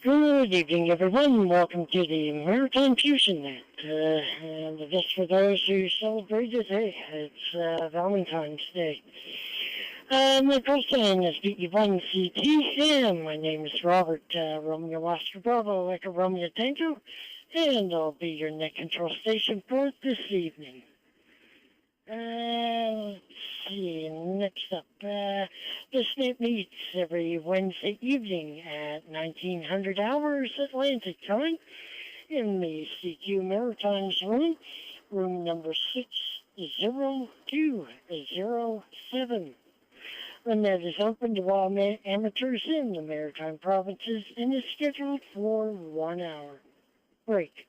Good evening, everyone. Welcome to the Maritime Fusion Net. And just for those who celebrate today, it's Valentine's Day. My first name is BE1CT, and my name is Robert, Romeo Oscar Bravo, like a Romeo Tango, and I'll be your net control station for this evening. Let's see, next up, this net meets every Wednesday evening at 1900 hours Atlantic time in the CQ Maritime's room, room number 60207. The net is open to all amateurs in the Maritime provinces and is scheduled for 1 hour. Break.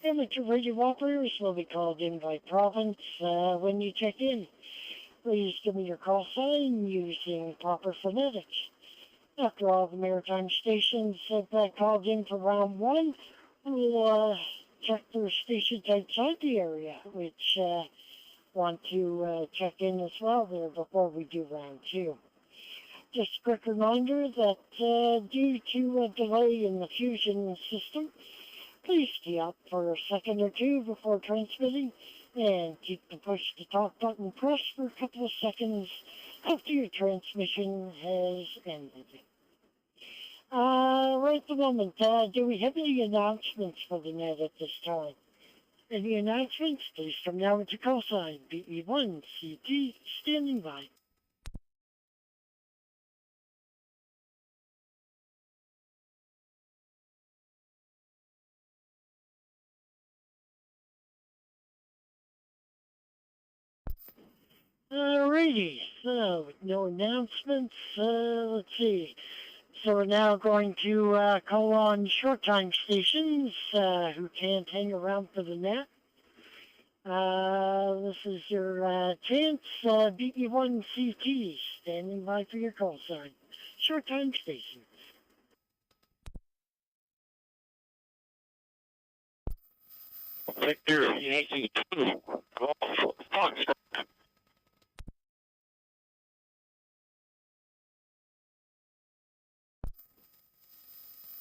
Amateur radio operators will be called in by province when you check in. Please give me your call sign using proper phonetics. After all the maritime stations have called in for round one, we'll check their stations outside the area, which want to check in as well there before we do round two. Just a quick reminder that due to a delay in the fusion system, please stay up for a second or two before transmitting and keep the push to talk button pressed for a couple of seconds after your transmission has ended. Right at the moment, do we have any announcements for the net at this time? Any announcements? Please come down with your call sign, BE1CT, standing by. Alrighty, so with no announcements, let's see. So we're now going to call on short time stations who can't hang around for the net. This is your chance, BE1CT, standing by for your call sign. Short time station. Victor, Yankee 2, Fox.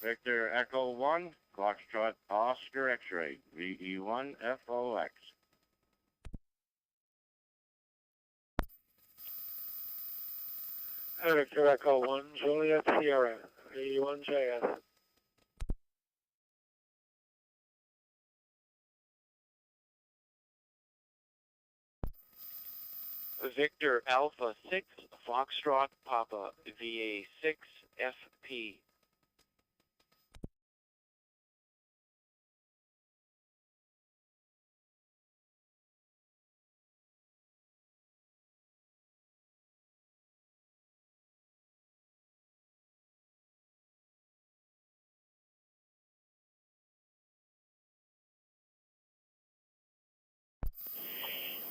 Victor Echo 1, Foxtrot Oscar X-Ray, VE1 FOX. Victor Echo 1, Juliet Sierra, VE1 JS. Victor Alpha 6, Foxtrot Papa, VA6 FP.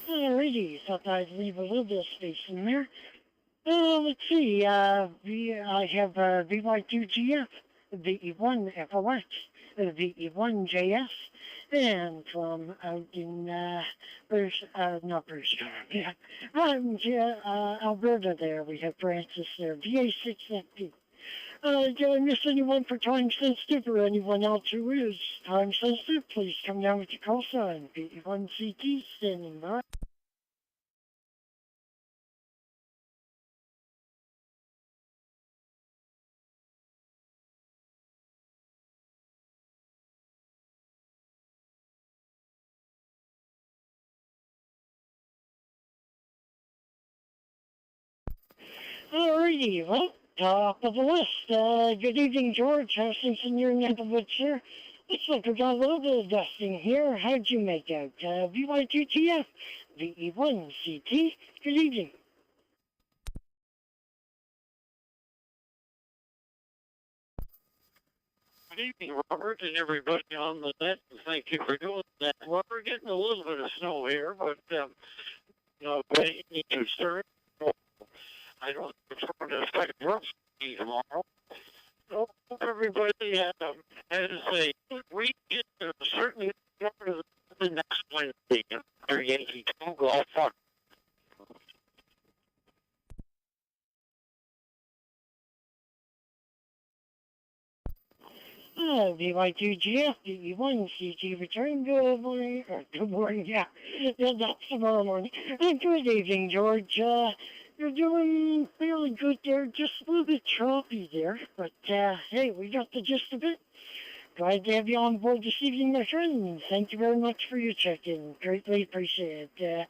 Alrighty, thought I'd leave a little bit of space in there. Let's see, I have VY2GF, VE1 FOX, VE1 JS, and from out in not British Columbia, Alberta there, we have Francis there, VA6 FP. Did I miss anyone for time sensitive or anyone else who is time sensitive? Please come down with your call sign, VE1CT, standing by. Alrighty, well, top of the list. Good evening, George. How's things in your neck of the woods here? Looks like we got a little bit of dusting here. How'd you make out? VY2TF, VE1CT. Good evening. Good evening, Robert, and everybody on the net. Thank you for doing that. Well, we're getting a little bit of snow here, but waiting to start. I don't know if it's going to affect work tomorrow. So everybody has a week, certainly more than the next Wednesday. Yankee 2 golf fun. VY2GF, VE1CT return, good morning, or good morning, yeah, that's tomorrow morning. Good evening, George. You're doing fairly good there, just a little bit choppy there, but hey, we got the gist of it. Glad to have you on board this evening, my friend. Thank you very much for your check-in. Greatly appreciate it.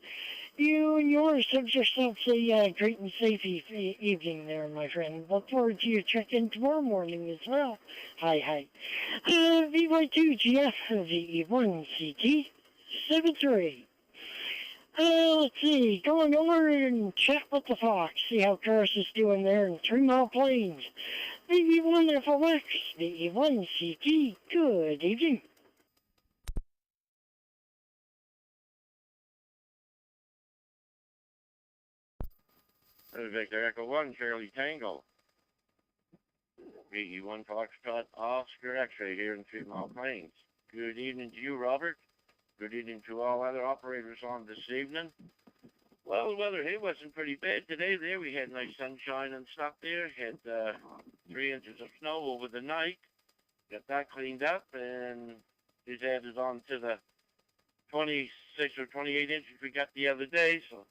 You and yours have yourself a great and safe evening there, my friend. Look forward to your check-in tomorrow morning as well. Hi. VY2GF, VE1CT, 73. Let's see, going over and chat with the Fox, see how Curtis is doing there in 3 Mile Plains. VE1FLX, VE1CT, good evening. Victor Echo 1, Charlie Tango. VE1 Foxtrot, Oscar X-ray here in 3 Mile Plains. Good evening to you, Robert. Good evening to all other operators on this evening. Well, the weather here wasn't pretty bad today. There we had nice sunshine and stuff there. Had 3 inches of snow over the night. Got that cleaned up and just added on to the 26 or 28 inches we got the other day. So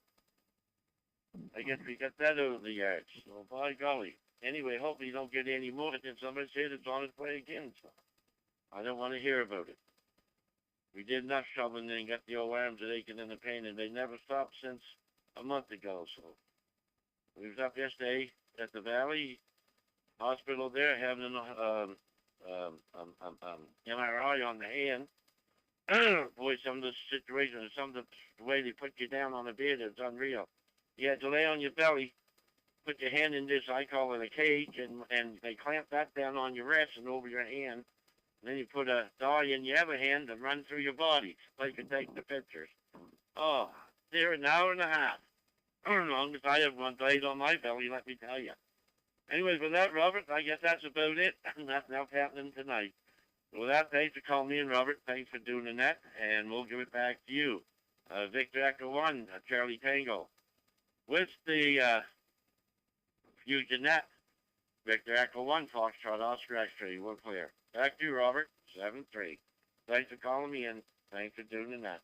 I guess we got that out of the yard. So by golly. Anyway, hopefully you don't get any more than somebody said it's on its way again. So I don't want to hear about it. We did enough shoveling and got the old arms aching and the pain, and they never stopped since a month ago. So we was up yesterday at the Valley Hospital there having an MRI on the hand. Boy, some of the situations, some of the way they put you down on the bed is unreal. You had to lay on your belly, put your hand in this, I call it a cage, and they clamp that down on your wrist and over your hand. And then you put a dye in your other hand and run through your body so you can take the pictures. Oh, they're an hour and a half. As long as I have one laid on my belly, let me tell you. Anyways, with that, Robert, I guess that's about it. Nothing else happening tonight. So with that, thanks for calling me in, Robert. Thanks for doing the net, and we'll give it back to you. Victor Echo 1, Charlie Tango. With the Fusion Net, Victor Echo 1, Foxtrot, Oscar X-ray, one clear. Back to you, Robert, 7-3. Thanks for calling me in. Thanks for doing the net.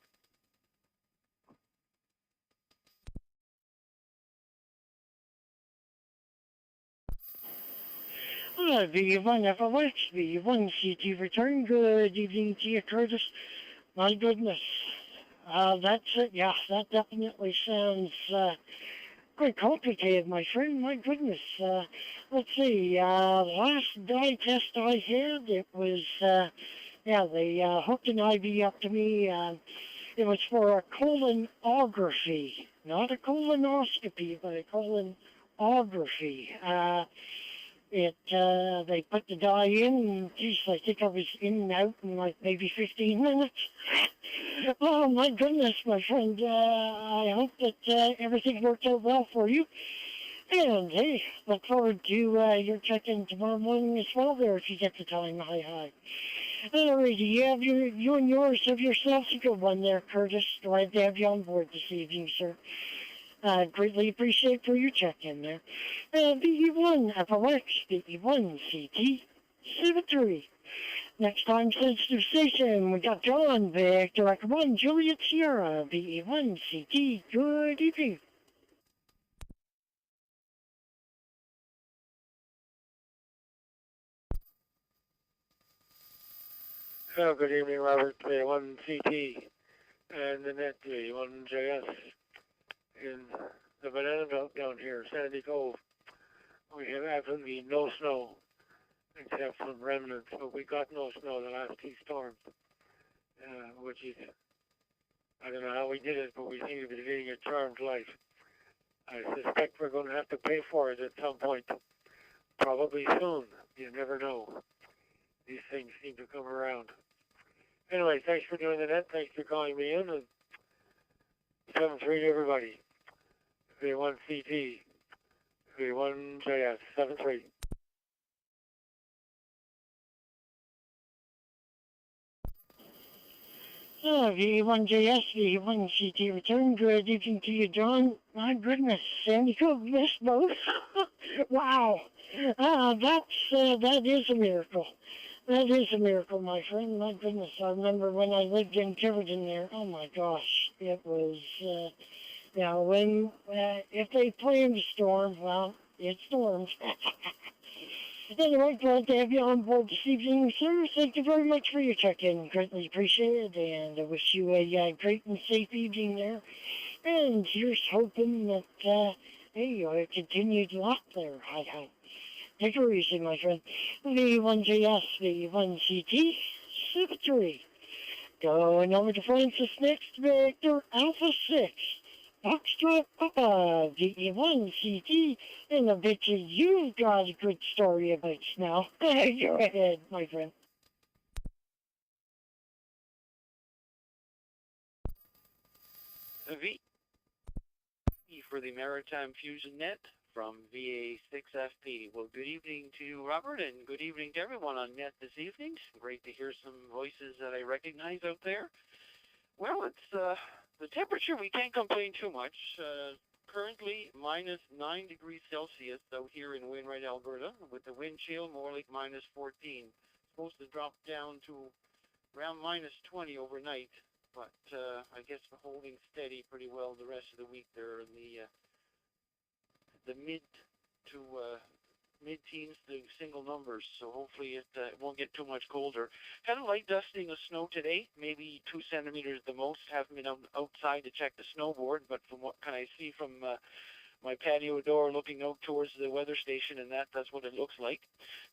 VE1FLX, VE1CT return, good evening to you, Curtis. My goodness. That's it, yeah, that definitely sounds quite complicated, my friend, my goodness. Let's see, last dye test I had, it was, they hooked an IV up to me. It was for a colonography, not a colonoscopy, but a colonography. They put the dye in, and geez, I think I was in and out in like maybe 15 minutes. Oh my goodness, my friend, I hope that everything worked out well for you. And hey, look forward to your check-in tomorrow morning as well there if you get the time. Hi. Alrighty, you and yours have yourselves a good one there, Curtis. Glad to have you on board this evening, sir. Greatly appreciate for your check-in there. VE1 FLX, VE1 CT, 73. Next time, sensitive station, we got John, Victor Echo 1, Juliet Sierra, VE1 CT, good evening. Well, good evening, Robert. VE1 CT and the net VE1JS. In the banana belt down here, Sandy Cove, we have absolutely no snow except some remnants, but we got no snow the last 2 storms, which is, I don't know how we did it, but we seem to be leading a charmed life. I suspect we're going to have to pay for it at some point, probably soon. You never know. These things seem to come around. Anyway, thanks for doing the net. Thanks for calling me in. And 7-3 to everybody. VE1 CT, VE1JS, 7-3. VE1JS, VE1 CT return. Good evening to you, John. My goodness, Sandy Cove missed both. Wow. That is a miracle. That is a miracle, my friend. My goodness, I remember when I lived in Tiverton there. Oh my gosh, it was. When if they plan to storm, well, it storms. Anyway, glad to have you on board this evening, sir. Thank you very much for your check-in. Greatly appreciated, and I wish you a great and safe evening there. And here's hoping that you continued luck there. Hi. Take it easy, my friend. V1JS, V1CT, Victory. Going over to Francis next, Victor Alpha 6. Foxtrot Papa, VE1CT, and I bet you've got a good story about now. Go ahead, my friend. V for the Maritime Fusion Net from VA6FP. Well, good evening to you, Robert, and good evening to everyone on net this evening. Great to hear some voices that I recognize out there. Well, it's the temperature, we can't complain too much. Currently, minus 9 degrees Celsius out here in Wainwright, Alberta, with the wind chill more like minus 14. Supposed to drop down to around minus 20 overnight, but I guess we're holding steady pretty well the rest of the week there in the mid-teens to single numbers, so hopefully it won't get too much colder. Had a light dusting of snow today, maybe 2 centimeters the most. Haven't been outside to check the snowboard, but from what can I see from my patio door looking out towards the weather station, and that's what it looks like.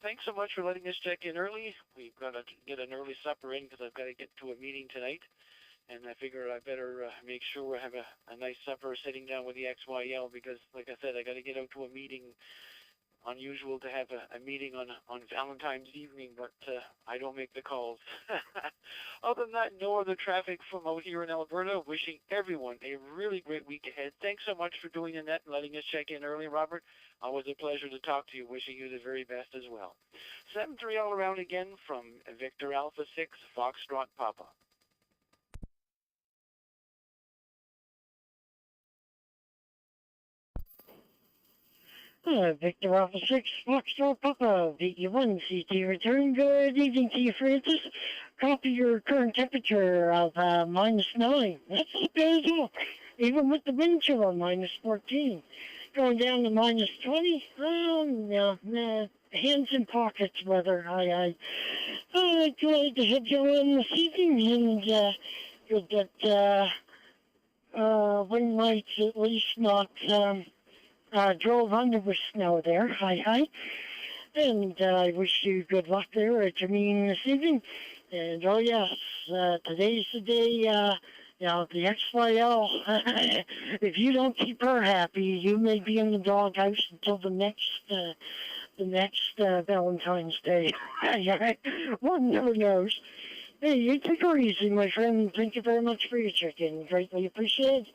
Thanks so much for letting us check in early. We've got to get an early supper in because I've got to get to a meeting tonight. And I figure I better make sure we have a nice supper sitting down with the XYL because, like I said, I got to get out to a meeting. Unusual to have a meeting on Valentine's evening, but I don't make the calls. Other than that, no other traffic from out here in Alberta. Wishing everyone a really great week ahead. Thanks so much for doing the net and letting us check in early, Robert. Always a pleasure to talk to you. Wishing you the very best as well. 7-3 all around again from Victor Alpha 6, Foxtrot Papa. Victor Alpha 6, Foxtrot Papa, VE1CT return. Good evening to you, Francis. Copy your current temperature of minus 9. That's not bad at all. Even with the wind chill on minus 14. Going down to minus 20. No, hands in pockets weather. I'm glad to have you on this evening, and good that wind lights at least not drove under with snow there. Hi. And I wish you good luck there at your meeting this evening. And oh yes, today's the day, the XYL, if you don't keep her happy, you may be in the doghouse until the next Valentine's Day. One never knows. Hey, you take her easy, my friend. Thank you very much for your check-in. Greatly appreciated.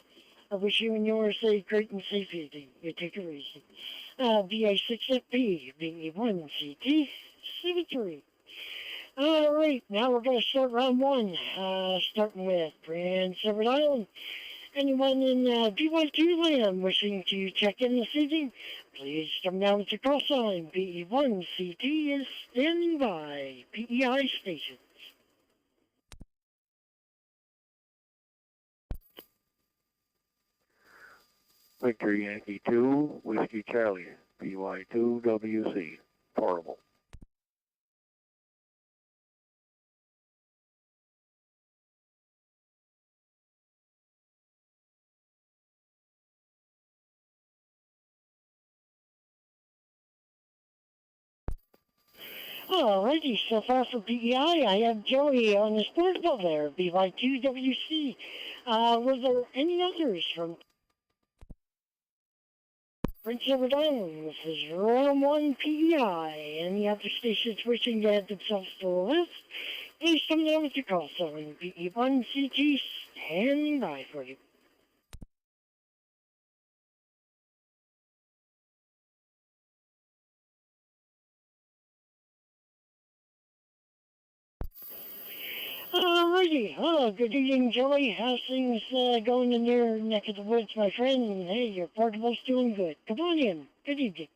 I wish you and yours a great and safe evening. You take it easy. VA6FP, VE1CT, C3. All right, now we're going to start round one, starting with Prince Edward Island. Anyone in BY2 land wishing to check in this evening, please come down with your call sign. VE1CT is standing by. PEI station. Victor Yankee 2, Whiskey Charlie, BY2WC, portable. Alrighty, so far for PEI, I have Joey on his portable there, BY2WC. Were there any others from Prince Edward Island? This is round one PEI. Any other stations wishing to add themselves to the list? Please come down with your call sign. BE1CT standing by for you. Alrighty. Oh, good evening, Joey. How's things going in your neck of the woods, my friend? Hey, your portable's doing good. Come on in. Good evening.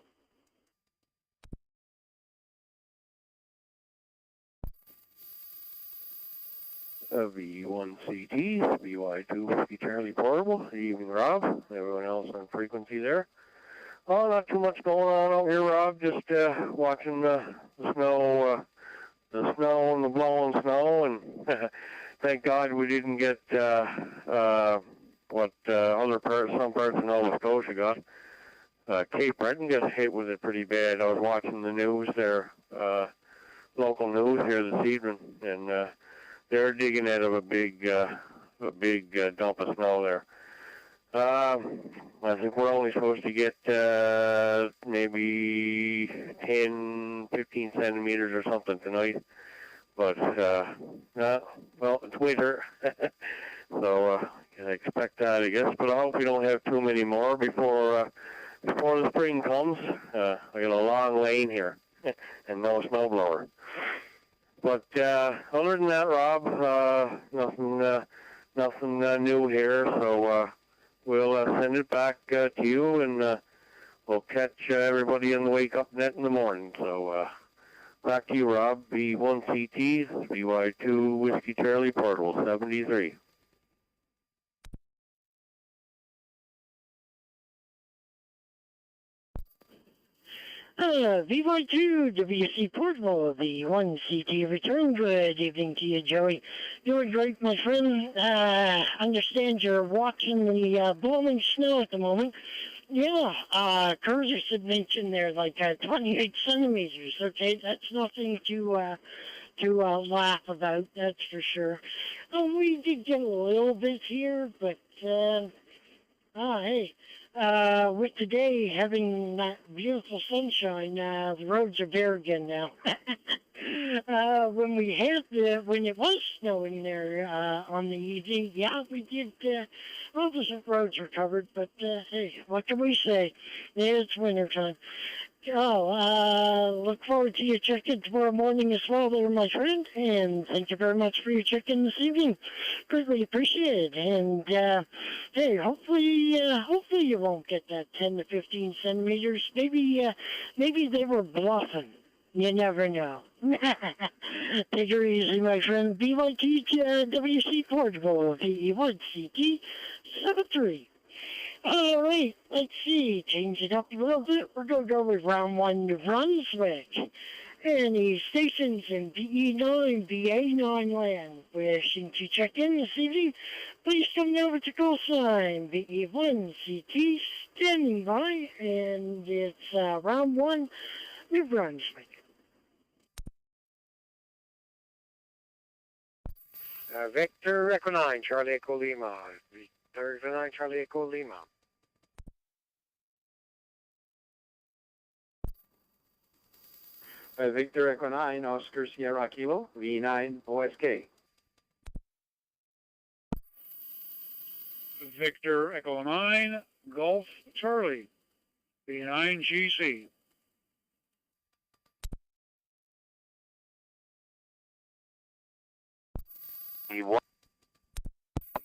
V1CT, BY2 Whiskey Charlie Portable. Good evening, Rob. Everyone else on frequency there. Oh, not too much going on out here, Rob. Just watching the snow and the blowing snow, and thank God we didn't get what some parts of Nova Scotia got. Cape Breton got hit with it pretty bad. I was watching the news there, local news here this evening, and they're digging out of a big dump of snow there. I think we're only supposed to get maybe 10, 15 centimeters or something tonight. But, well, it's winter, so I expect that, I guess. But I hope we don't have too many more before the spring comes. I got a long lane here and no snowblower. But other than that, Rob, nothing new here. So we'll send it back to you, and we'll catch everybody in the Wake Up Net in the morning. So back to you, Rob. B1CT, BY2 Whiskey Charlie Portable 73. VY2 WC Portable, the 1CT return. Good evening to you, Joey. Doing great, my friend. Understand you're watching the blowing snow at the moment. Yeah, Curtis had mentioned there like 28 centimeters. Okay, that's nothing to laugh about, that's for sure. We did get a little bit here, but hey. With today having that beautiful sunshine, the roads are bare again now. When it was snowing there on the evening, yeah, we did. Well, the roads were covered, but hey, what can we say? It's wintertime. Look forward to your check-in tomorrow morning as well there, my friend, and thank you very much for your check-in this evening. Greatly appreciated, and hey, hopefully you won't get that 10 to 15 centimeters. Maybe they were bluffing. You never know. Take her easy, my friend. BYT WC Portable, VE1CT 73. All right, let's see. Change it up a little bit. We're going to go with round 1 New Brunswick. Any stations in BE9, BA9 land wishing to check in this evening, please come over to call sign BE1CT standing by, and it's round 1 New Brunswick. Victor Echo 9, Charlie Echo Lima. Victor Echo 9, Charlie Echo Lima. Victor Echo 9, Oscar Sierra Kilo, V9 OSK. Victor Echo 9, Golf Charlie, V9 GC.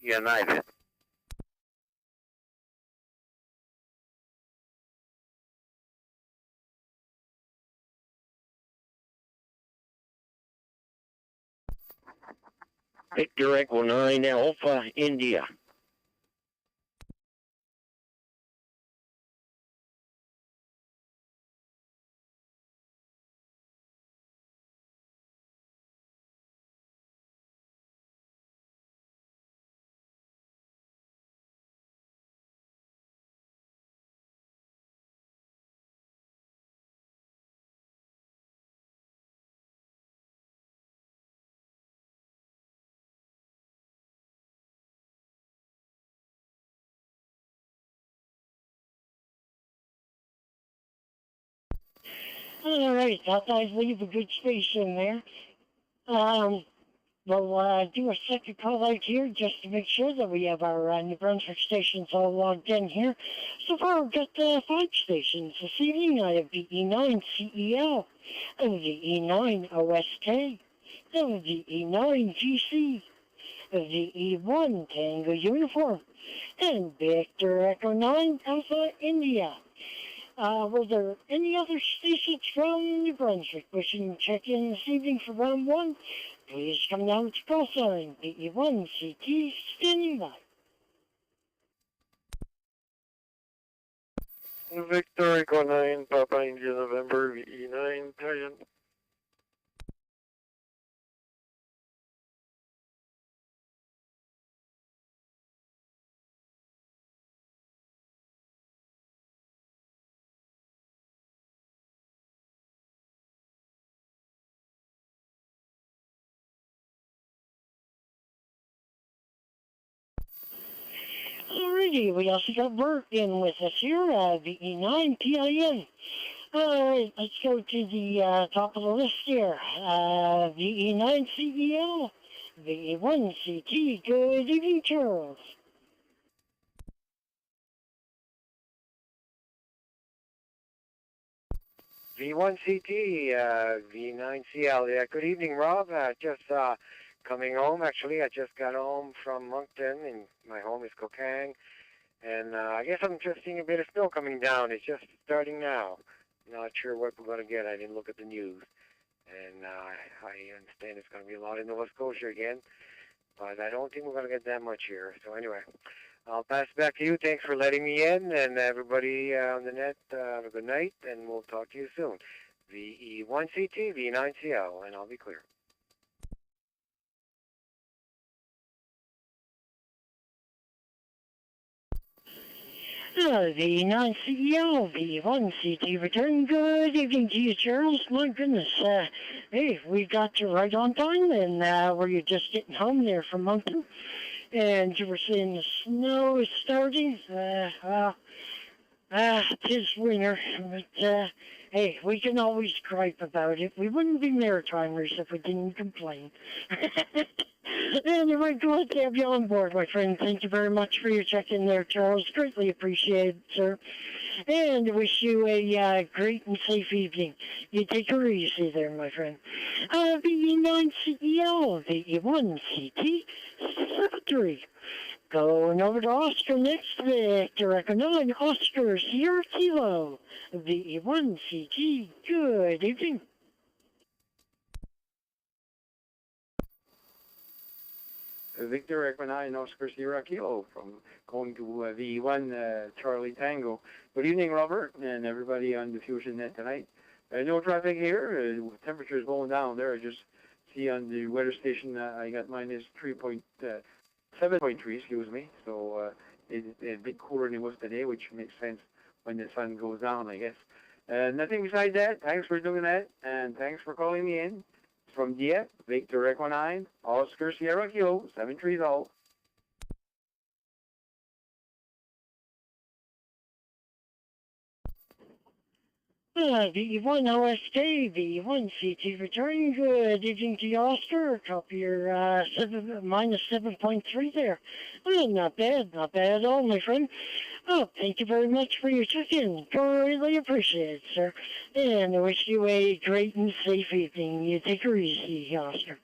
United. Victor Echo 9 Alpha India. All right, thought I'd leave a good space in there. We'll do a second call out here just to make sure that we have our New Brunswick stations all logged in here. So far, we've got 5 stations this evening. I have the E9 CEL, the E9 OSK, the E9 GC, the E1 Tango Uniform, and Victor Echo 9 Alpha India. Were there any other stations from New Brunswick wishing to check in this evening for round 1? please come down with your call sign, VE1CT, standing by. Victor Echo 9, Papa India November, VE9, Italian. Alrighty, we also got Bert in with us here, VE9 PIN. Alright, let's go to the top of the list here. VE9 CEO, VE1 CT. Good evening, Charles. V1CT, V9CL. Yeah, good evening, Rob. Just coming home, actually. I just got home from Moncton, and my home is Kokang. And I guess I'm just seeing a bit of snow coming down. It's just starting now. Not sure what we're going to get. I didn't look at the news. And I understand it's going to be a lot in Nova Scotia again. But I don't think we're going to get that much here. So anyway, I'll pass it back to you. Thanks for letting me in. And everybody on the net, have a good night. And we'll talk to you soon. VE1CT, V9CL, and I'll be clear. VE9 CEO, VE1 CT return. Good evening to you, Charles. My goodness, hey, we got you right on time, and were you just getting home there from Moncton? And you were saying the snow is starting. Tis winter, but hey, we can always gripe about it. We wouldn't be Maritimers if we didn't complain. Anyway, glad to have you on board, my friend. Thank you very much for your check-in there, Charles. Greatly appreciated, sir. And wish you a great and safe evening. You take her easy there, my friend. VE9 CEO, VE1 CT, 3. Going over to Oscar next, Victor Echo 9, Oscar Sierra Kilo, VE1 CT. Good evening. Victor Echo 9, Oscar Sierra Kilo, from going to V1 Charlie Tango. Good evening, Robert, and everybody on the Fusion Net tonight. No traffic here. Temperature is going down there. I just see on the weather station I got minus 7.3, excuse me. So it's a bit cooler than it was today, which makes sense when the sun goes down, I guess. Nothing besides that. Thanks for doing that, and thanks for calling me in. From Dieppe, Victor Echo 9, Oscar Sierra Kilo, 730. VE1 OSK, VE1 CT returning. Good evening to you, Oscar. Copy your minus 7.3 there. Not bad at all, my friend. Oh, thank you very much for your check-in. Greatly appreciate it, sir. And I wish you a great and safe evening. You take her easy, Oscar.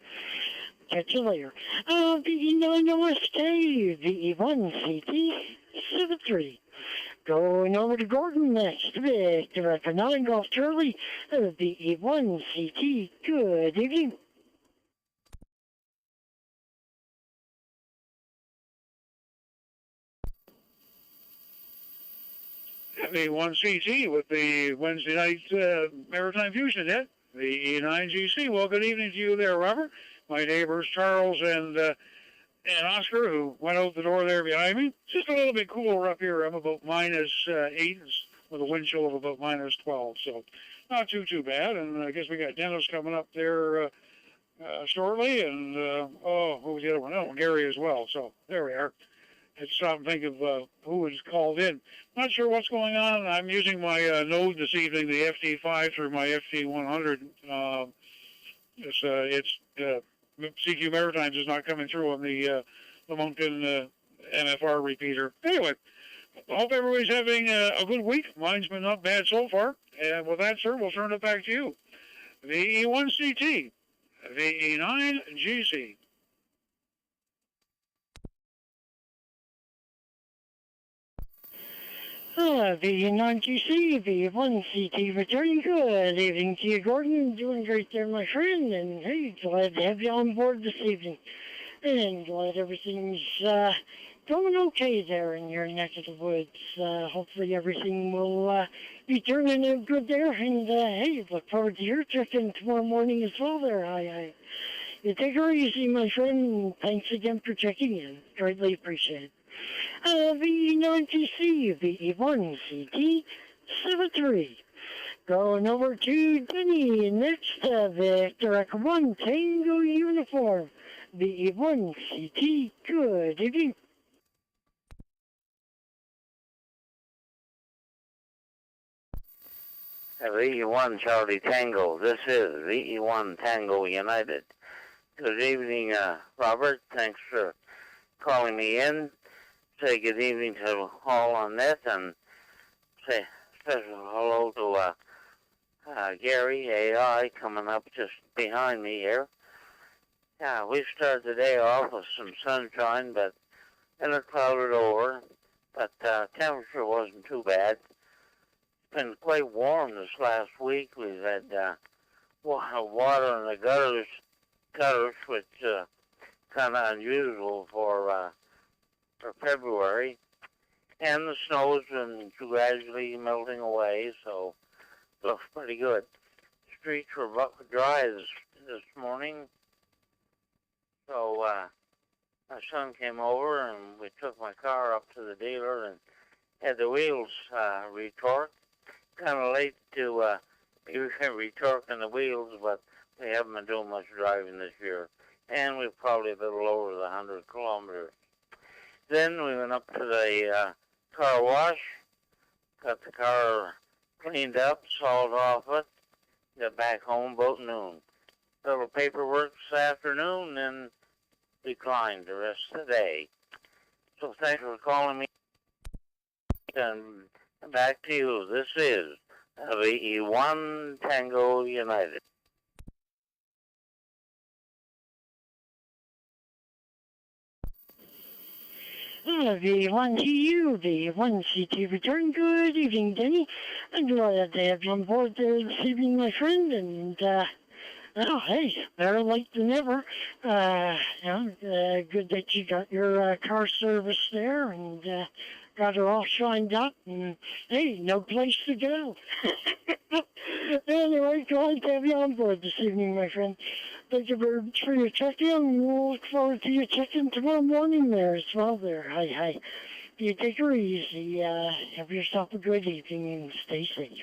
Catch you later. VE9 OSK, VE1 CT, 73. Going over to Gordon next. Victor Echo 9 Golf Charlie, VE1 CT. Good evening. VE1CT with the Wednesday night Maritime Fusion Net, VE9GC. Well, good evening to you there, Robert. My neighbors Charles and Oscar, who went out the door there behind me. It's just a little bit cooler up here. I'm about minus 8 with a wind chill of about minus 12, so not too bad. And I guess we got Dennis coming up there shortly, and who was the other one? Oh, Gary as well. So there we are. Let's stop and think of who was called in. Not sure what's going on. I'm using my node this evening, the FT5 through my FT100. It's CQ Maritimes is not coming through on the Moncton MFR repeater. Anyway, I hope everybody's having a good week. Mine's been not bad so far. And with that, sir, we'll turn it back to you. VE1CT, VE9GC. The non-QC, the 1CT returning. Good evening to you, Gordon. Doing great there, my friend. And hey, glad to have you on board this evening. And glad everything's going okay there in your neck of the woods. Hopefully everything will be turning out good there. And hey, look forward to your check-in tomorrow morning as well there. You take her easy, my friend. Thanks again for checking in. Greatly appreciated. V9TC, V1CT, 73. Going over to Denny. Next, Victor Echo 1, Tango Uniform, V1CT. Good evening. VE1 Charlie Tango. This is VE1 Tango United. Good evening, Robert. Thanks for calling me in. Say good evening to all on net, and say special hello to Gary AI coming up just behind me here. Yeah, we started the day off with some sunshine, but then it clouded over. But temperature wasn't too bad. It's been quite warm this last week. We've had water in the gutters, which kind of unusual for February, and the snow's been gradually melting away, so it looks pretty good. Streets were dry this morning, so my son came over and we took my car up to the dealer and had the wheels retorqued. Kind of late to be retorquing the wheels, but we haven't been doing much driving this year, and we're probably a little over the 100 kilometers. Then we went up to the car wash, got the car cleaned up, salt off it, got back home about noon. A little paperwork this afternoon, and declined the rest of the day. So thanks for calling me, and back to you. This is VE1 Tango United. V1TU, V1CT return. Good evening, Denny. I'm glad to have you on board there this evening, my friend. And, oh, hey, better late than never. Good that you got your car service there and got her all shined up. And, hey, no place to go. Anyway, glad to have you on board this evening, my friend. Thank you very much for your check-in. We'll look forward to your check-in tomorrow morning there as well there. Hi. You take her easy. Have yourself a good evening and stay safe.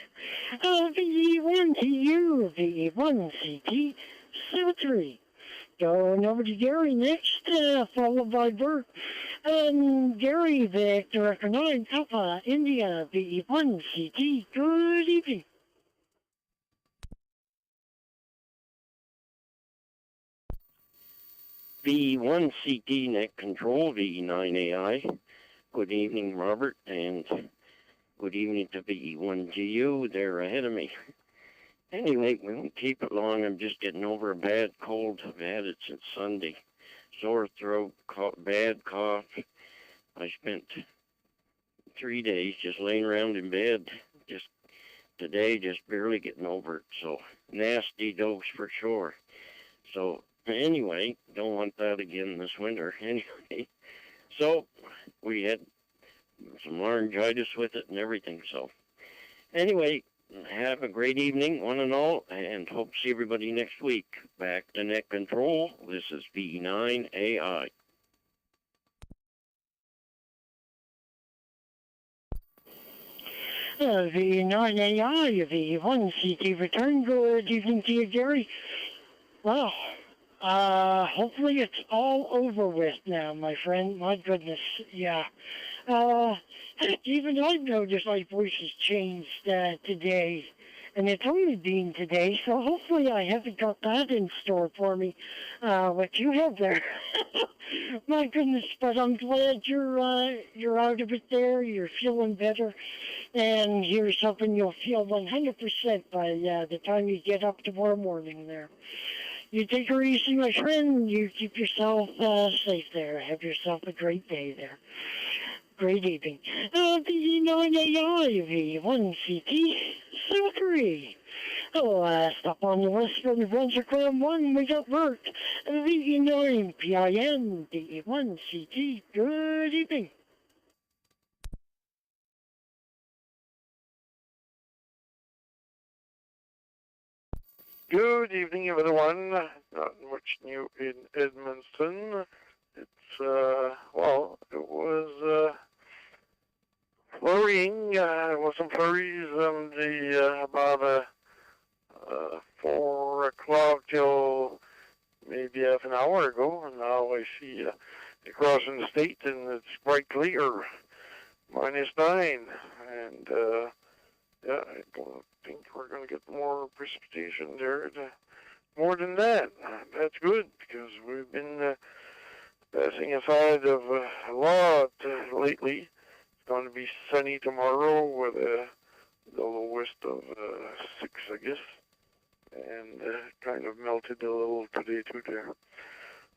VE1TU, VE1CT, 73. Going over to Gary next, followed by Bert. And Gary, Victor Echo 9, Alpha, India, VE1CT. Good evening. V1CT Net Control, VE9AI. Good evening, Robert, and good evening to VE1GU. They're ahead of me. Anyway, we won't keep it long. I'm just getting over a bad cold. I've had it since Sunday. Sore throat, bad cough. I spent 3 days just laying around in bed. Just today, just barely getting over it. So, nasty dose for sure. So, anyway, don't want that again this winter. Anyway, so we had some laryngitis with it and everything. So anyway, have a great evening, one and all, and hope to see everybody next week. Back to Net Control. This is V9AI. V9AI, V1CT return. Good evening to you, Gary. Well, hopefully it's all over with now, my friend. My goodness, yeah. Even I've noticed my voice has changed today, and it's only been today, so hopefully I haven't got that in store for me, what you have there. My goodness, but I'm glad you're out of it there, you're feeling better, and here's hoping you'll feel 100% by the time you get up tomorrow morning there. You take her easy, my friend. You keep yourself safe there. Have yourself a great day there. great evening. V9AI V1CT03. Last up on the list for the Brunswick Round 1, we got Bert, V9PIN D1CT. Good evening. Good evening, everyone. Not much new in Edmonton. It's, well, it was, flurrying. There was some flurries on the, about, 4 o'clock till maybe half an hour ago, and now I see, crossing the state, and it's quite clear. -9, and, yeah, I don't think we're going to get more precipitation there. More than that. That's good, because we've been passing aside of a lot lately. It's going to be sunny tomorrow with the lowest of 6, I guess. And kind of melted a little today too there.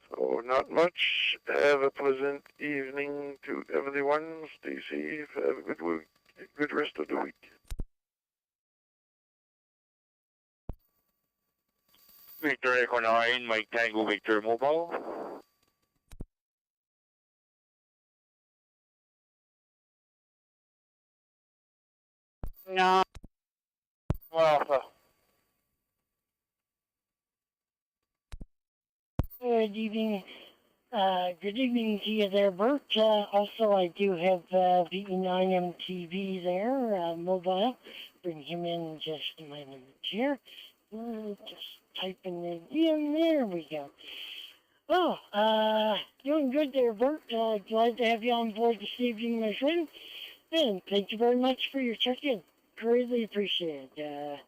So not much. Have a pleasant evening to everyone. Stay safe. Have a good week. Good rest of the week. Victor Echo 9, Mike Tango Victor Mobile. No. Well, Good evening. Good evening to you there, Bert. Also, I do have VE9MTV there, mobile. Bring him in just a moment here. Just typing it in. There we go. Oh, doing good there, Bert. Glad to have you on board this evening, my friend. And thank you very much for your check-in. Greatly appreciate it.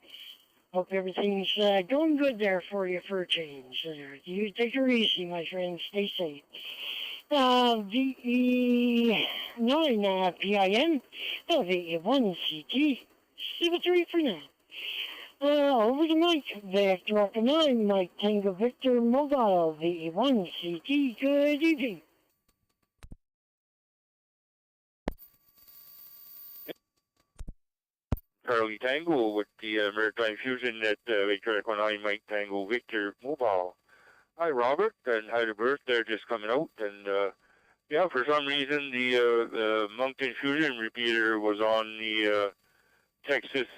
Hope everything's going good there for you for a change. You take her easy, my friend. Stay safe. VE9 PIN, VE1CT, 73 for now. Over the mic, Victor Echo 9, Mike Tango Victor Mobile, VE1CT. Good evening. Charlie Tango with the Maritime Fusion Net Victor Echo 9, Mike Tango Victor Mobile. Hi, Robert, and hi to Bert. They're just coming out, and yeah, for some reason the Moncton Fusion repeater was on the Texas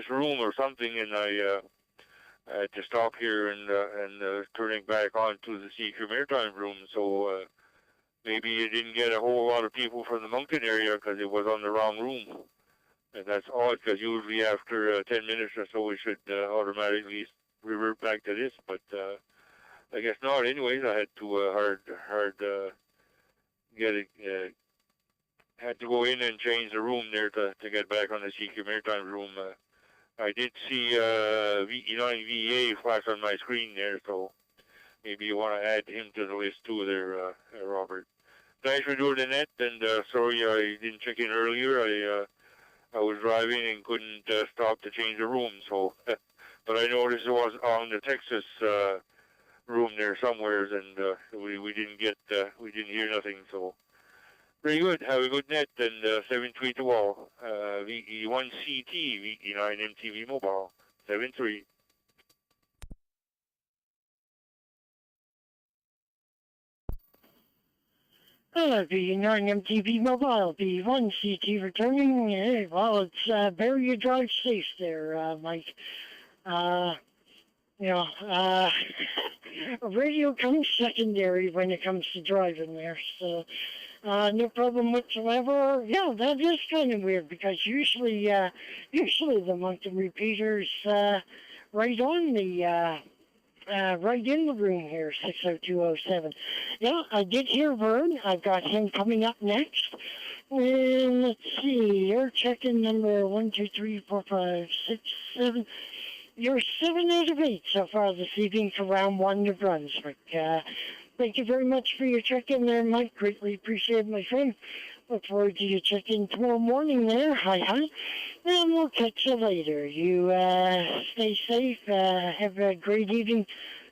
room or something, and I had to stop here and turning back on to the CQ Maritime room. So maybe you didn't get a whole lot of people from the Moncton area because it was on the wrong room. And that's odd, because usually after 10 minutes or so, we should automatically revert back to this. But I guess not. Anyways, I had to get it. Had to go in and change the room there to get back on the CQ Maritime room. I did see VE9VA flash on my screen there, so maybe you want to add him to the list too there, Robert. Thanks for doing the net, and sorry I didn't check in earlier. I was driving and couldn't stop to change the room, so but I noticed it was on the Texas room there somewhere, and we didn't hear nothing. So very good. Have a good net, and 7-3 to all. VE1CT, VE9MTV Mobile, 7-3. VE9MTV Mobile, VE1CT returning. Well, it's better you drive safe there, Mike. Radio comes secondary when it comes to driving there, so no problem whatsoever. Yeah, that is kind of weird, because usually the Moncton repeater's right on the right in the room here, 60207. Yeah, I did hear Vern. I've got him coming up next. And let's see, you're checking number 1, 2, 3, 4, 5, 6, 7. You're 7 out of 8 so far this evening for round 1 of Brunswick. Thank you very much for your check-in there, Mike. Greatly appreciate it, my friend. Look forward to your check-in tomorrow morning there. Hi. And we'll catch you later. You stay safe. Have a great evening.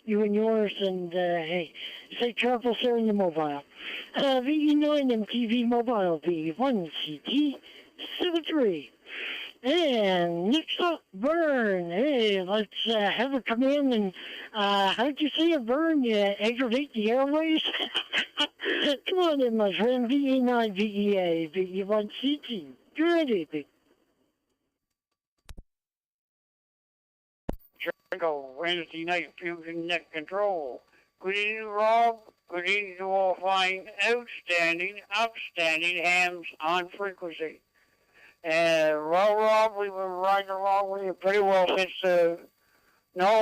you and yours, and hey, safe travels there in the mobile. VE9 MTV Mobile V1CT73. And next up, Vern. Hey, let's have her come in and, how'd you say it, Vern? You aggravate the airways? Come on in, my friend. VE9 VEA, VE1CT. Good evening. Go Wednesday night Fusion Net Control. Good evening, Rob. Good evening to all fine, outstanding hams on frequency. Well, Rob, we've been riding along with you pretty well since, no,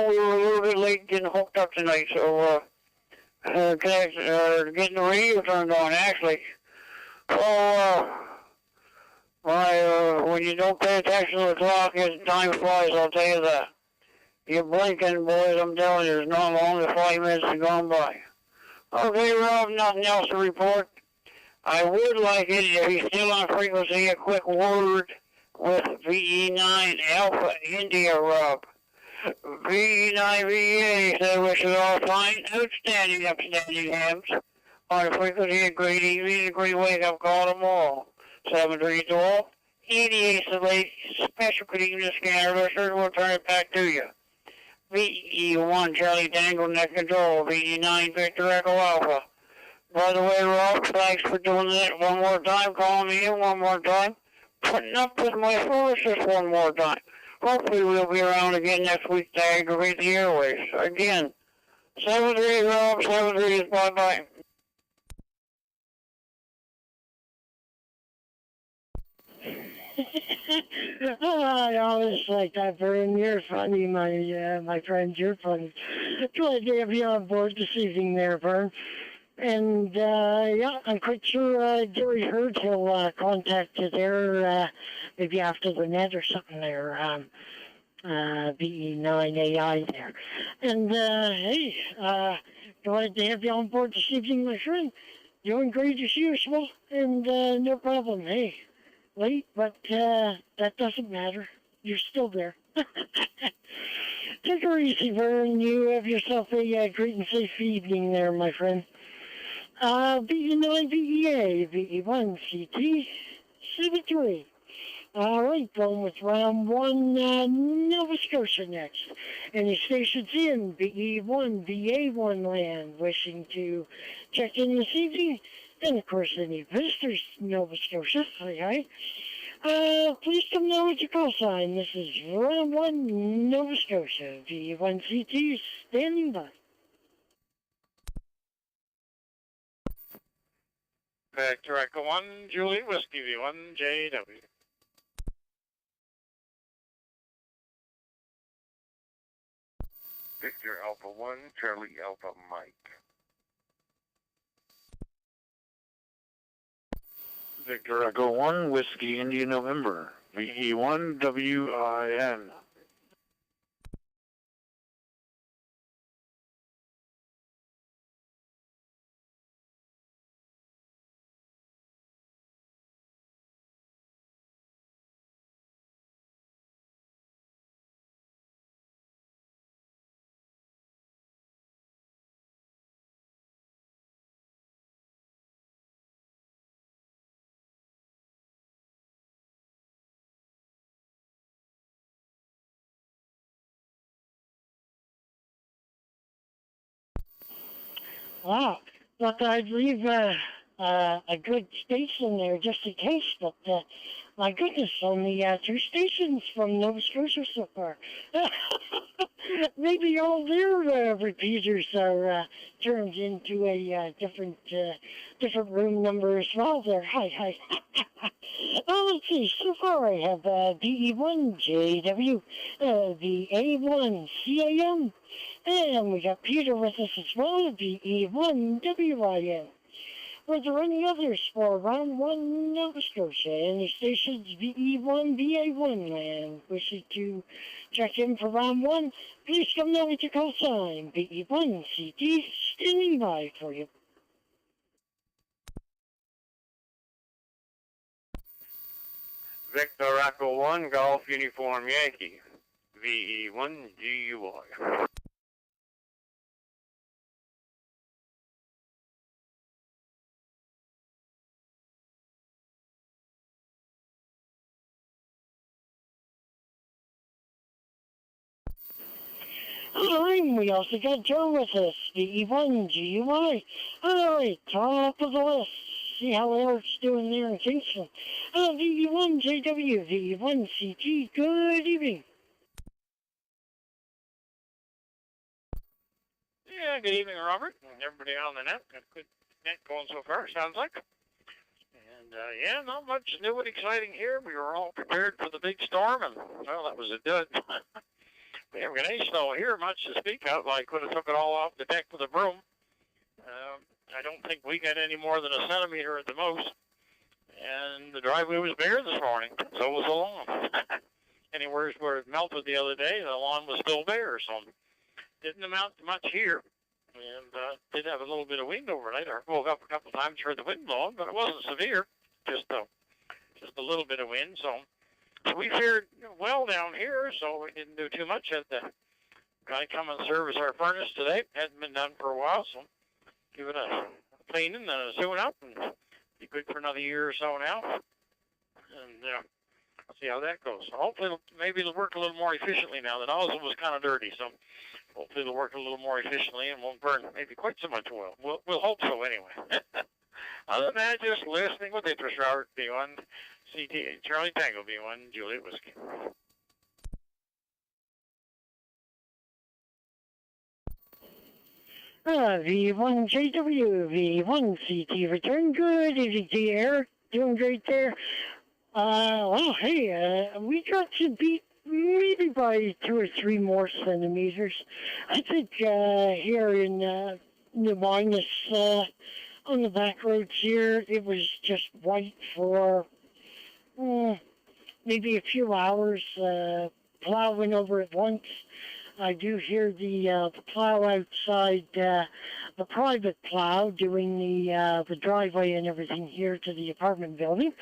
we were a little bit late getting hooked up tonight, so, getting the radio turned on, actually. So, when you don't pay attention to the clock, time flies, I'll tell you that. You're blinking, boys, I'm telling you, there's not long as 5 minutes have gone by. Okay, Rob, nothing else to report. I would like it, if he's still on frequency, a quick word with VE9 Alpha India, Rob. VE9 VEA said wish you all fine, upstanding hams. On the frequency, a great evening, a great wake-up call to all. 7-3 to all. 88 to late, special good evening scanner listeners, we'll turn it back to you. VE1 Charlie Tango Net Control, VE9 Victor Echo Alpha. By the way, Rob, thanks for doing that one more time, calling me in one more time, putting up with my foolishness one more time. Hopefully we'll be around again next week to aggravate the airways. Again, 7-3, Rob, 7-3, bye-bye. I always like that, Vern. You're funny, my friend. You're funny. Glad to have you on board this evening there, Vern. And, yeah, I'm quite sure Gary Hurd will contact you there maybe after the net or something there, VE9AI there. And, hey, glad to have you on board this evening, my friend. Doing great as usual, and no problem. Hey, late, but that doesn't matter. You're still there. Take her easy, Vern. You have yourself a great and safe evening there, my friend. VE9 VEA, VE1CT, 73. All right, going with round one, Nova Scotia next. Any stations in VE1, VA1 land wishing to check in this evening? And of course, any visitors to Nova Scotia, hi. Please come now with your call sign. This is round one, Nova Scotia, VE1CT, standing by. Victor Echo 1, Julie Whiskey V1, JW. Victor Alpha 1, Charlie Alpha Mike. Victor Echo 1, Whiskey India November, VE1 WIN. Wow, thought I'd leave a good station there just in case, but my goodness, only 2 stations from Nova Scotia so far. Maybe all their repeaters are turned into a different room number as well there. Hi. Oh, let's see, so far I have VE1JW, the A1CAM, and we got Peter with us as well, VE1WIN. Were there any others for round one Nova Scotia? Any stations VE1, VA1 land wishing to check in for round one? Please come now with your call sign. VE1 CT standing by for you. Victor Echo 1, Golf Uniform Yankee, VE1 GUI. Alright, we also got Joe with us, VE1 GUI. Alright, top of the list. See how Eric's doing there in Kingston. VE1 JW, VE1 CT, good evening. Yeah, good evening, Robert, and everybody on the net. Got a good net going so far, sounds like. And, yeah, not much new and exciting here. We were all prepared for the big storm, and, well, that was a dud. We haven't got any snow here, much to speak of. I could have took it all off the deck with a broom. I don't think we got any more than a centimeter at the most. And the driveway was bare this morning, so was the lawn. Anywhere where it melted the other day, the lawn was still bare, so didn't amount to much here. And did have a little bit of wind overnight. I woke up a couple of times, heard the wind blowing, but it wasn't severe, just a little bit of wind. So we fared well down here, so we didn't do too much. Had the guy come and service our furnace today. Hadn't been done for a while, so give it a cleaning and a tune up, and be good for another year or so now. And see how that goes. So hopefully, maybe it'll work a little more efficiently now. The nozzle was kind of dirty, so hopefully it'll work a little more efficiently and won't burn maybe quite so much oil. We'll hope so anyway. Other than that, just listening with interest, Robert, B1, CT, Charlie Tango, B1, Juliet Whiskey. V1JW, V1CT return. Good evening to you, Eric. Doing great there. Well, hey, we got to beat maybe by 2 or 3 more centimeters. I think here in New Minus, on the back roads here, it was just white for maybe a few hours, plowing over it once. I do hear the plow outside, the private plow doing the driveway and everything here to the apartment building.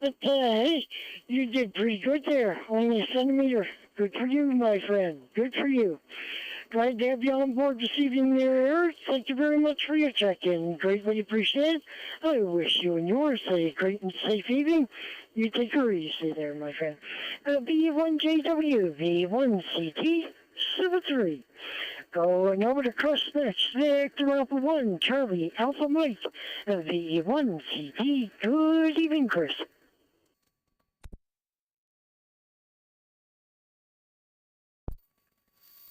But hey, you did pretty good there. Only a centimeter. Good for you, my friend. Good for you. Glad to have you on board this evening there, Eric. Thank you very much for your check-in. Greatly appreciated. I wish you and yours a great and safe evening. You take her easy there, my friend. V1JW, V1CT, 73. Going over to Crossmatch, Victor Alpha 1, Charlie Alpha Mike, V1CT. Good evening, Chris.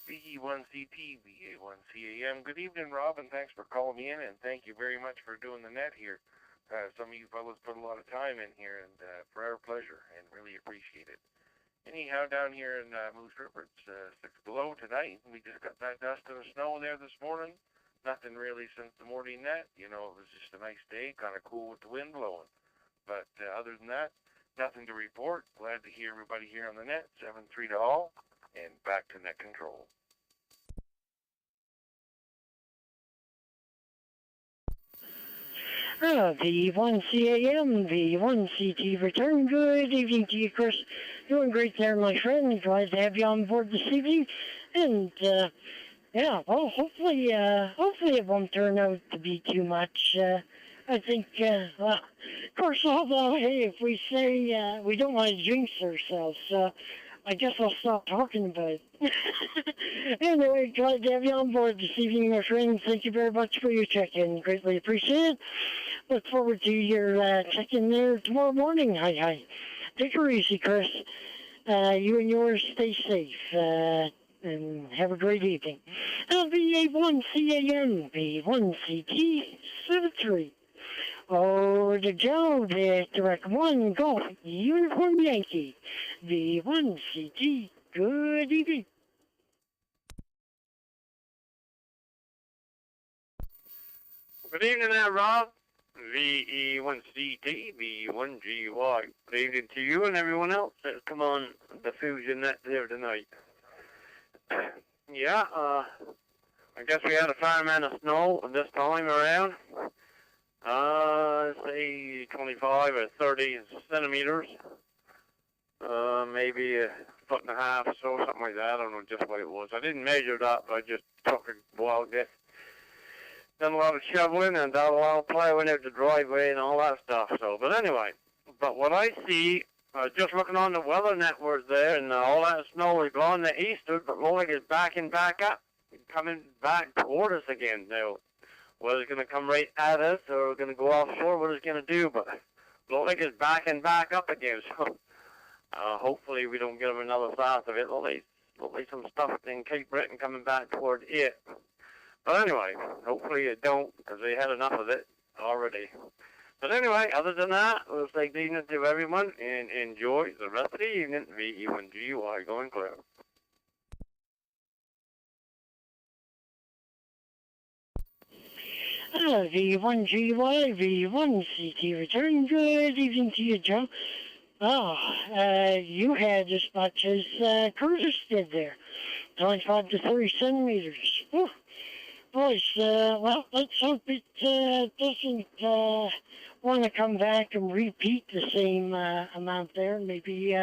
VE1CT, VA1CAM. Good evening, Rob, and thanks for calling me in, and thank you very much for doing the net here. Some of you fellows put a lot of time in here, and for our pleasure, and really appreciate it. Anyhow, down here in Moose River, it's 6 below tonight. We just got that dust and the snow there this morning. Nothing really since the morning net. You know, it was just a nice day, kind of cool with the wind blowing. But other than that, nothing to report. Glad to hear everybody here on the net. 7-3 to all, and back to net control. V1CAM, V1CT return. Good evening to you, Chris. Doing great there, my friend. Glad to have you on board this evening. And, yeah, well, hopefully it won't turn out to be too much. I think, well, of course, although, hey, if we say we don't want to jinx ourselves, I guess I'll stop talking about it. Anyway, glad to have you on board this evening, my friend. Thank you very much for your check-in. Greatly appreciate it. Look forward to your check-in there tomorrow morning. Hi. Take her easy, Chris. You and yours stay safe. And have a great evening. VA1CAM, V1CT, 73. Over to Joe, Victor 1 Golf, Uniform Yankee, V1CT. Good evening. Good evening there, Rob. VE1CT, V1GY. Good evening to you and everyone else that's come on the Fusion Net there tonight. Yeah, I guess we had a fair amount of snow this time around. Say 25 or 30 centimeters. Maybe a foot and a half or so, something like that. I don't know just what it was. I didn't measure that, but I just took a wild guess. Done a lot of shoveling and done a lot of plowing out the driveway and all that stuff. So, but anyway, but what I see Just looking on the weather network there, and all that snow is going to eastward, but look like it's backing back up, coming back toward us again. Now, whether it's going to come right at us or going to go offshore, what it's going to do, but look like it's backing back up again. So, hopefully we don't get another blast of it. Look like some stuff in Cape Breton coming back toward it. But anyway, hopefully it don't, because they had enough of it already. But anyway, other than that, we'll say good evening to everyone and enjoy the rest of the evening. VE1GY going clear. V1GY, V1CT return. Good evening to you, Joe. Oh, you had as much as Curtis did there. 25 to 30 centimeters. Whew. Boys, well, let's hope it doesn't want to come back and repeat the same amount there. Maybe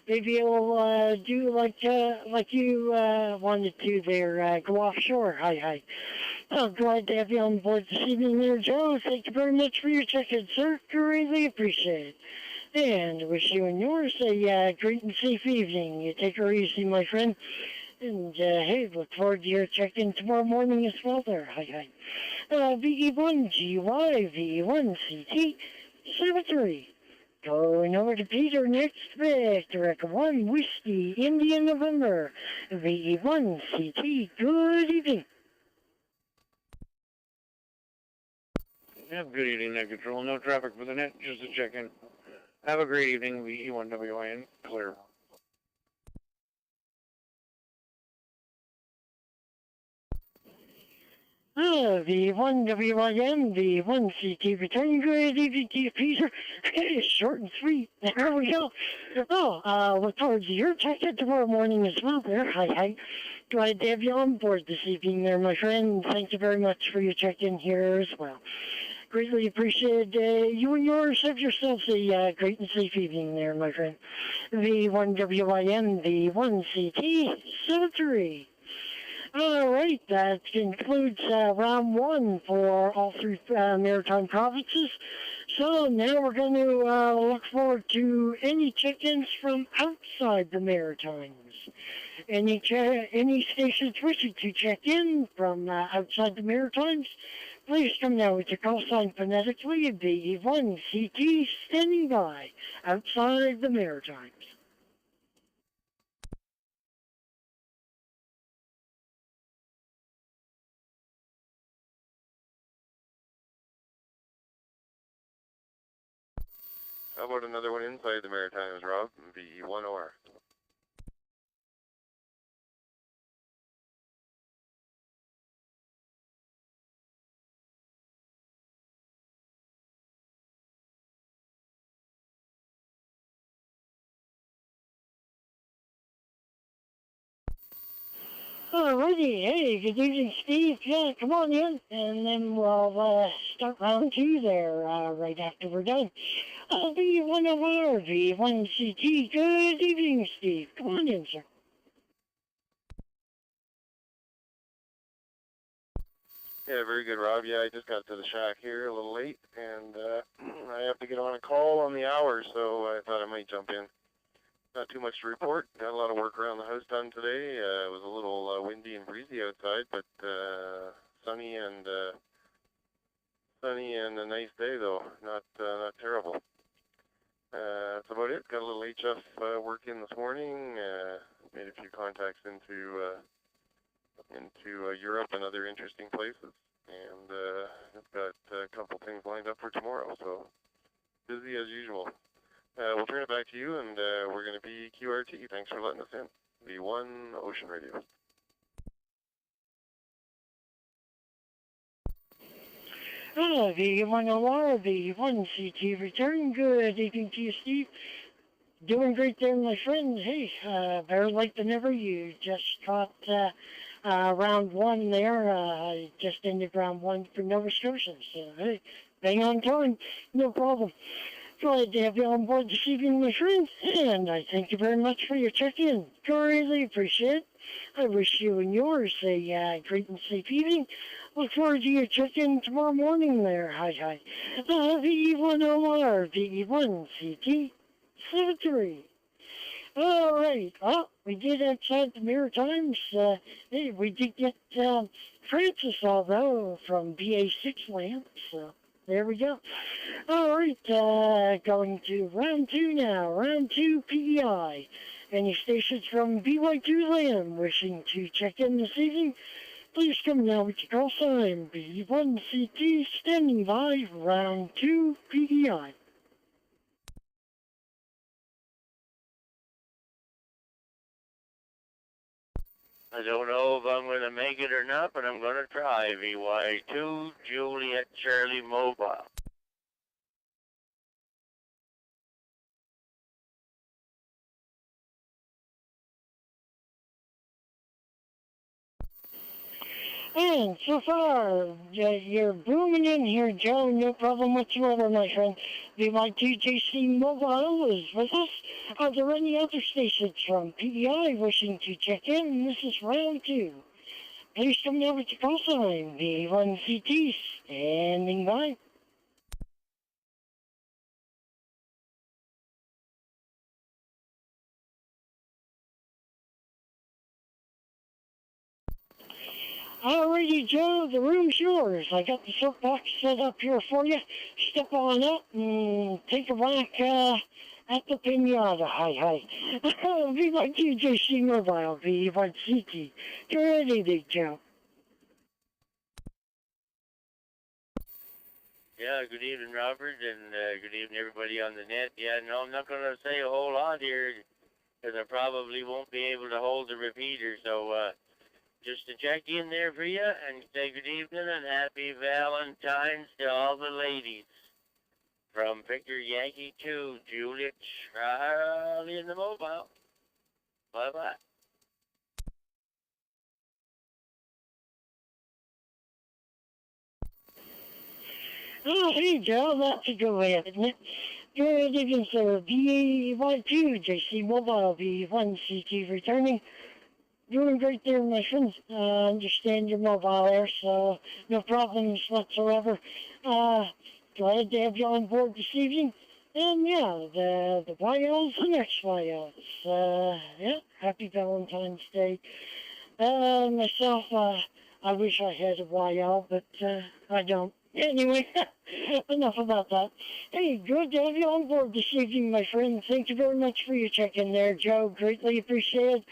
it'll do like you wanted to there, go offshore. Hi. Oh, glad to have you on board this evening there, Joe. Thank you very much for your check-in, sir. Greatly appreciate it. And wish you and yours a great and safe evening. You take her easy, my friend. And, hey, look forward to your check-in tomorrow morning as well there. Hi. VE1GY, VE1CT, 73. Going over to Peter next, Victor Echo 1, Whiskey, India, November. VE1CT, good evening. Have a good evening, Net Control. No traffic for the net, just a check-in. Have a great evening, VE1WIN, clear. V1WIN, V1CT return. Good evening to you, Peter. Short and sweet. There we go. Oh, look forward to your check-in tomorrow morning as well there. Hi. Glad to have you on board this evening there, my friend. Thank you very much for your check-in here as well. Greatly appreciate you and yours. Have yourselves a great and safe evening there, my friend. V1WIN, V1CT, 73. All right, that concludes round one for all three maritime provinces. So now we're going to look forward to any check-ins from outside the Maritimes. Any stations wishing to check in from outside the Maritimes, please come now with your call sign phonetically at VE1CT standing by outside the Maritimes. How about another one inside the Maritimes, Rob? VE1OR. Alrighty, hey, good evening, Steve. Yeah, come on in, and then we'll start round two there right after we're done. V1OR, V1CT, good evening, Steve. Come on in, sir. Yeah, very good, Rob. Yeah, I just got to the shack here a little late, and I have to get on a call on the hour, so I thought I might jump in. Not too much to report. Got a lot of work around the house done today. It was a little windy and breezy outside, but sunny and a nice day though. Not terrible. That's about it. Got a little HF work in this morning. Made a few contacts into Europe and other interesting places, and I've got a couple things lined up for tomorrow. So busy as usual. We'll turn it back to you, and we're going to be QRT. Thanks for letting us in. V1 Ocean Radio. V1OR, V1CT return. Good evening to you, Steve. Doing great there, my friend. Hey, better late than never. You just caught round one there. I just ended round one for Nova Scotia. So, hey, bang on time. No problem. Glad to have you on board this evening, my friend, and I thank you very much for your check-in. Greatly appreciate it. I wish you and yours a great and safe evening. Look forward to your check-in tomorrow morning there. Hi. V1OR, V1CT, 73. All right. Well, we did outside the Maritimes. Hey, we did get Francis, although, from BA6 land. So there we go. All right. Going to round 2 now. Round 2 PEI. Any stations from BY2 land wishing to check in this evening, please come now with your call sign. B1CT standing by. Round 2 PEI. I don't know if I'm going to make it or not, but I'm going to try. VY2, Juliet Charlie Mobile. And so far, you're booming in here, Joe. No problem whatsoever, my friend. VY2JC Mobile is with us. Are there any other stations from PEI wishing to check in? This is round 2. Please come now with your call sign. V1CT standing by. Alrighty, Joe, the room's yours. I got the soapbox set up here for you. Step on up and take a whack at the pinata. Hi. V1TJC Mobile, V1CT. Get ready, Big Joe. Yeah, good evening, Robert, and good evening, everybody on the net. Yeah, no, I'm not going to say a whole lot here, because I probably won't be able to hold the repeater, so just to check in there for you and say good evening and happy Valentine's to all the ladies. From Victor Yankee 2, Juliet Charlie in the mobile. Bye-bye. Oh, hey, Joe, that's a good way, isn't it? Good evening, sir. VY2, JC Mobile, V1CT returning. Doing great there, my friend. Understand your mobile there, so no problems whatsoever. Glad to have you on board this evening. And yeah, the YL's the next YL's. Yeah, happy Valentine's Day. Myself, I wish I had a YL, but I don't. Anyway, enough about that. Hey, good to have you on board this evening, my friend. Thank you very much for your check-in there, Joe. Greatly appreciated.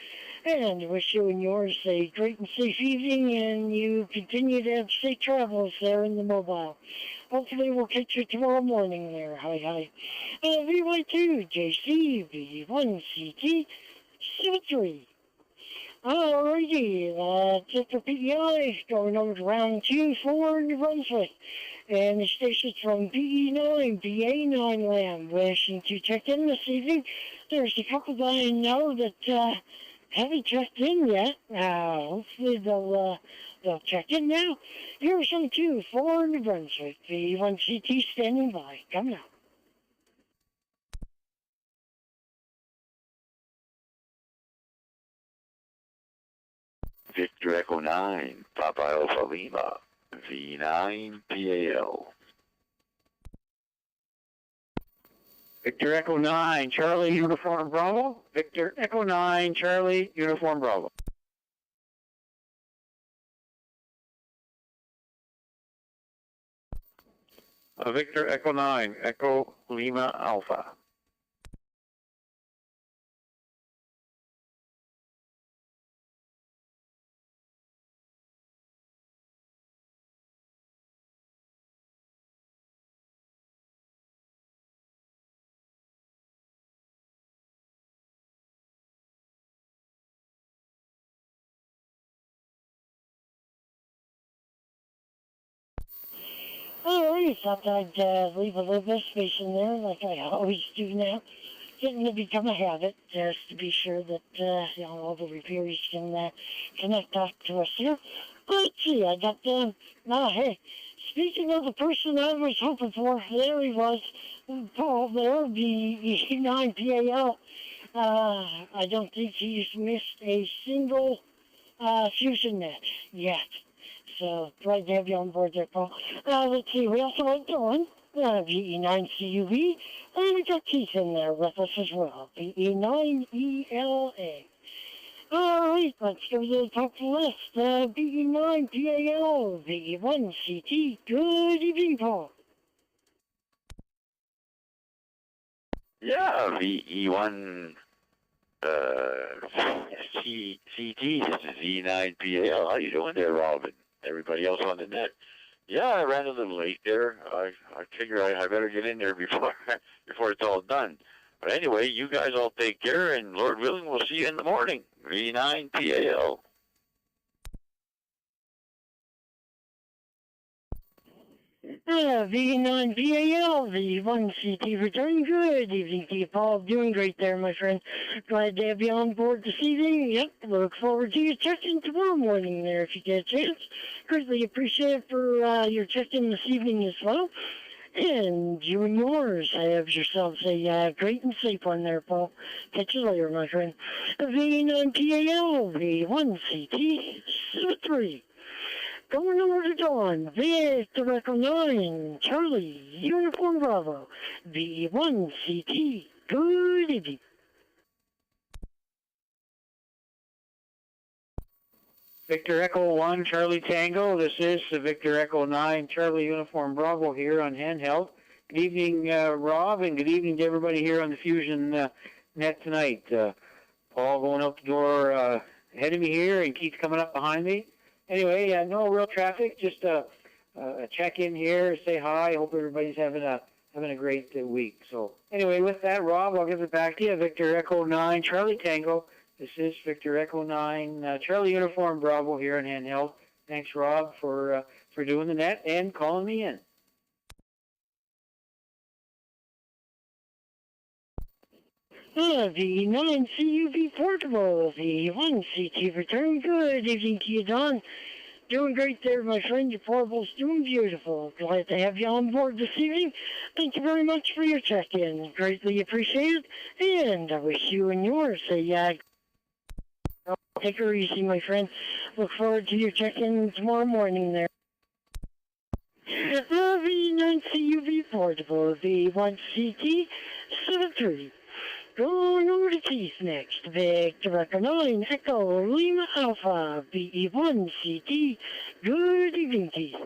And wish you and yours a great and safe evening, and you continue to have safe travels there in the mobile. Hopefully we'll catch you tomorrow morning there. Hi. VY2, JC, V1CT, 73. Alrighty, that's it for PEI. Going over to round 2 for New Brunswick. And the stations from PE9, BA9 land wishing to check in this evening. There's a couple that I know that haven't checked in yet. Hopefully they'll check in now. Here's some 2 for New Brunswick. V1CT standing by. Come now. Victor Echo 9, Papa Alpha Lima, V9 PAL. Victor Echo 9, Charlie Uniform Bravo. Victor Echo 9, Charlie Uniform Bravo. Victor Echo 9, Echo Lima Alpha. Alright, thought I'd leave a little bit of space in there like I always do now. Getting to become a habit, just to be sure that all the reviewers can connect up to us here. Let's see, I got hey, speaking of the person I was hoping for, there he was, Paul there, the E9PAL. I don't think he's missed a single Fusion Net yet. So glad to have you on board there, Paul. Let's see, we also have Dawn. VE9CUV, and we got Keith in there with us as well, VE9ELA. Alright, let's go to the top of the list. VE9PAL, VE1CT. Good evening, Paul. Yeah, VE1 CT, this is V9PAL. How you doing there, Robin? Everybody else on the net? Yeah, I ran a little late there. I figure I better get in there before before it's all done. But anyway, you guys all take care, and Lord willing, we'll see you in the morning. V9PAL. VE9PAL, VE1CT return. Good evening to you, Paul. Doing great there, my friend. Glad to have you on board this evening. Yep, look forward to your check-in tomorrow morning there if you get a chance. Greatly appreciate it for your check-in this evening as well. And you and yours, have yourselves a great and safe one there, Paul. Catch you later, my friend. VE9PAL, VE1CT, 3. Going over to Dawn, Victor Echo 9, Charlie, Uniform Bravo, VE1CT. Good evening. Victor Echo 1, Charlie Tango. This is Victor Echo 9, Charlie Uniform Bravo here on handheld. Good evening, Rob, and good evening to everybody here on the Fusion Net tonight. Paul going out the door ahead of me here, and Keith coming up behind me. Anyway, no real traffic, just a check-in here, say hi. Hope everybody's having a great week. So anyway, with that, Rob, I'll give it back to you. Victor Echo 9, Charlie Tango. This is Victor Echo 9, Charlie Uniform Bravo here on handheld. Thanks, Rob, for doing the net and calling me in. VE9CUV Portable, VE1CT return. Good evening to you, Don. Doing great there, my friend. Your portable's doing beautiful. Glad to have you on board this evening. Thank you very much for your check-in. Greatly appreciated. And I wish you and yours take her easy, my friend. Look forward to your check-in tomorrow morning there. VE9CUV Portable, VE1CT, 7-3. Going over to Keith next. Victor Echo 9, Echo Lima Alpha, VE1CT. Good evening, Keith.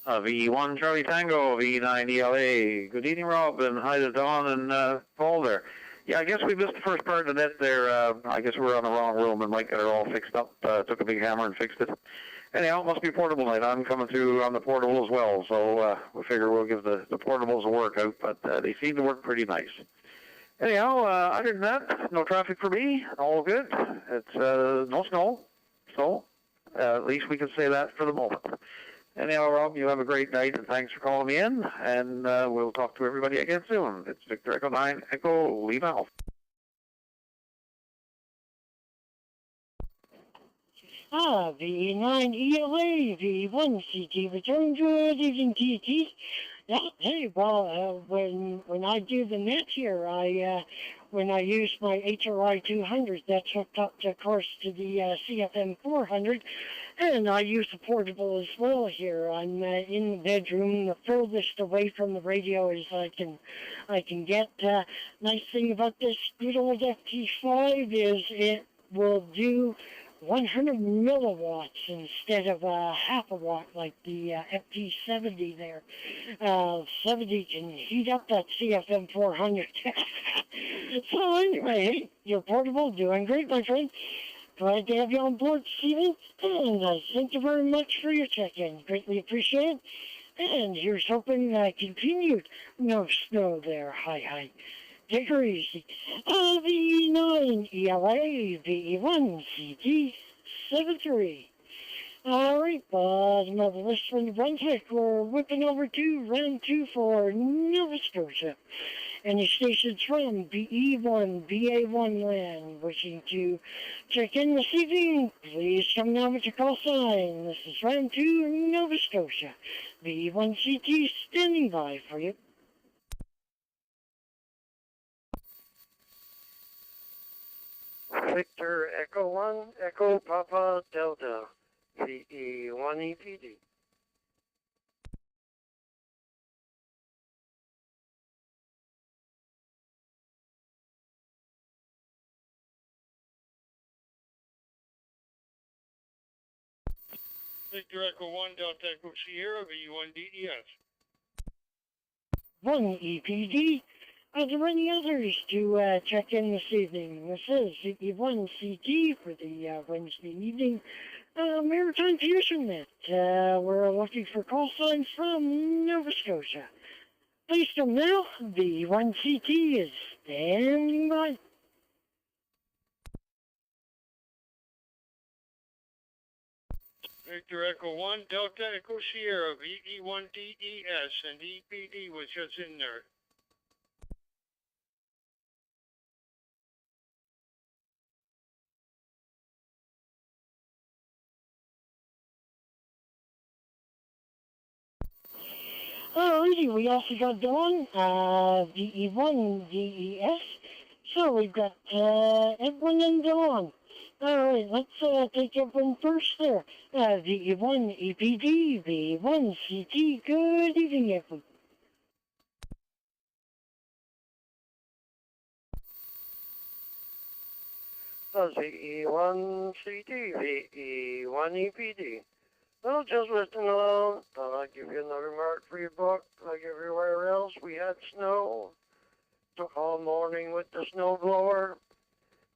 VE1 Charlie Tango, VE9 ELA. Good evening, Rob, and hi to Don and Paul there. Yeah, I guess we missed the first part of the net there. I guess we were on the wrong room and Mike got it all fixed up. Took a big hammer and fixed it. Anyhow, it must be portable night. I'm coming through on the portable as well, so we figure we'll give the portables a workout, but they seem to work pretty nice. Anyhow, other than that, no traffic for me. All good. It's no snow, so at least we can say that for the moment. Anyhow, Rob, you have a great night, and thanks for calling me in, and we'll talk to everybody again soon. It's Victor Echo 9, Echo Lima Alpha. VE9 ELA, VE1CT return. Good evening, TT. Yeah, hey, well, when I do the net here, when I use my HRI 200, that's hooked up, of course, to the CFM 400, and I use the portable as well here. I'm in the bedroom, the furthest away from the radio as I can get. Nice thing about this good old FT5 is it will do 100 milliwatts instead of half a watt like the FT70 there. 70 can heat up that CFM 400. So anyway, hey, your portable doing great, my friend. Glad to have you on board this evening, and thank you very much for your check-in. Greatly appreciate it. And here's hoping continued no snow there. Hi. Take her easy. VE9 ELA, VE1CT, 7-3. Alright, bottom of the list from New Brunswick. We're whipping over to round 2 for Nova Scotia. And the station's from BE1, BA1 land. Wishing to check in this evening, please come down with your call sign. This is round 2 Nova Scotia. BE1CT standing by for you. Victor Echo 1, Echo Papa Delta, VE1 EPD. Victor Echo 1, Delta Echo Sierra, V1 DES. 1 EPD. Are there any others to check in this evening? This is VE1 CT for the Wednesday evening. Maritime Fusion Net. We're looking for call signs from Nova Scotia. Please come now. VE1 CT is standing by. Victor Echo 1, Delta Echo Sierra, VE1 DES, and EPD was just in there. Alrighty, we also got Dawn, VE1 DES. So we've got Edwin and Dawn. Alright, let's take Edwin first there. VE1 EPD, VE1 CT. Good evening, Edwin. VE1 CT, VE1 EPD. Well, just listening alone. Thought I'd give you another mark for your book. Like everywhere else, we had snow. Took all morning with the snow blower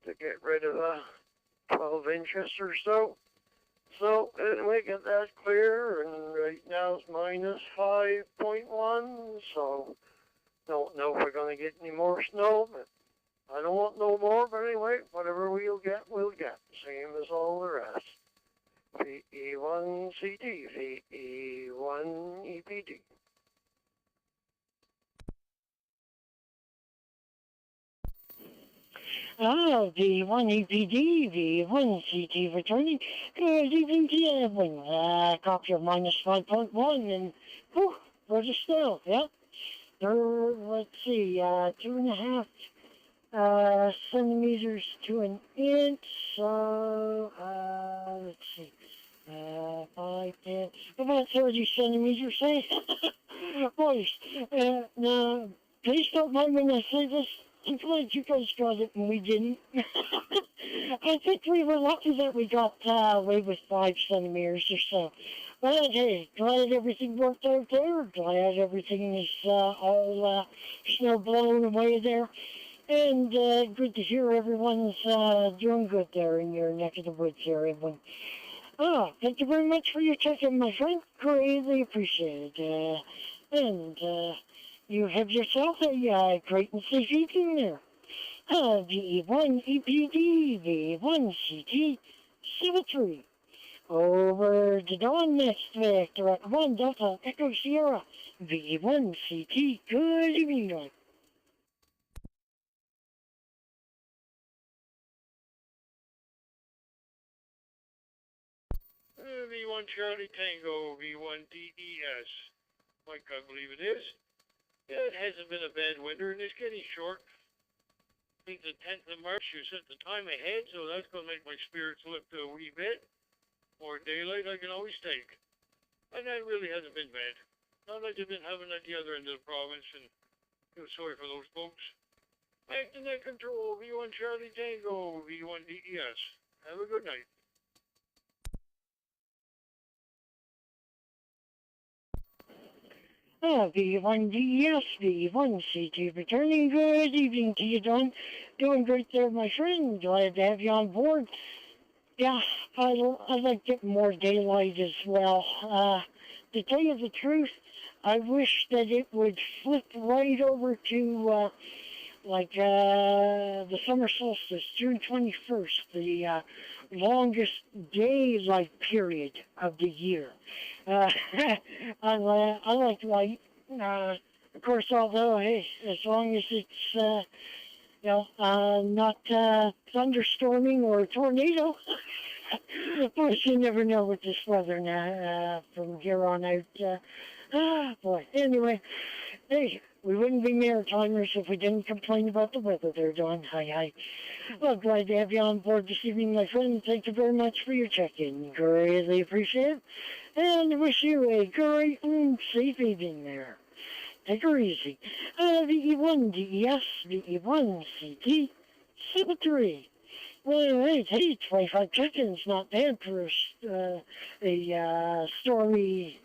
to get rid of 12 inches or so. So, we get that clear, and right now it's minus 5.1, so don't know if we're going to get any more snow, but I don't want no more, but anyway, whatever we'll get, same as all the rest. VE1 CT, VE1 EPD. VE1 EPD, VE1 CT returning. Good evening to you, Edwin. Copy of minus 5.1, and whew, for the snow, yeah. Let's see, 2.5 centimeters to an inch, so, let's see, 5, 10, about 30 centimeters, eh? Boys, now, please don't mind when I say this. I'm glad you guys got it and we didn't. I think we were lucky that we got away with 5 centimeters or so. But hey, glad everything worked out there. Glad everything is all snow blown away there. And good to hear everyone's doing good there in your neck of the woods here, everyone. Thank you very much for your check-in, my friend. Greatly appreciated. And you have yourself a great and safe evening there. VE1 EPD, VE1 CT, 73. Over to Dawn next, Victor at 1 Delta Echo Sierra, VE1 CT. Good evening, Dawn. V1 Charlie Tango, V1 DES. Mike, I believe it is. Yeah, it hasn't been a bad winter, and it's getting short. I think the 10th of March, you set the time ahead, so that's going to make my spirits lift a wee bit. More daylight I can always take. And that really hasn't been bad. Not like they've been having at the other end of the province, and feel sorry for those folks. Back to net control, V1 Charlie Tango, V1 DES. Have a good night. VE1 DES, VE1 CT returning. Good evening to you, Don. Doing great there, my friend. Glad to have you on board. Yeah, I like getting more daylight as well. To tell you the truth, I wish that it would flip right over to the summer solstice, June 21st, the longest daylight period of the year. I like light. Of course, although, hey, as long as it's, not thunderstorming or a tornado. Of course, you never know with this weather now, from here on out. Boy. Anyway, Hey, we wouldn't be Maritimers if we didn't complain about the weather there, Don. Hi. Well, glad to have you on board this evening, my friend. Thank you very much for your check-in. Greatly appreciate it. And wish you a great and safe evening there. Take her easy. VE1 DES, VE1 CT, 73. Well, right, hey, 25 check-ins, not bad for a stormy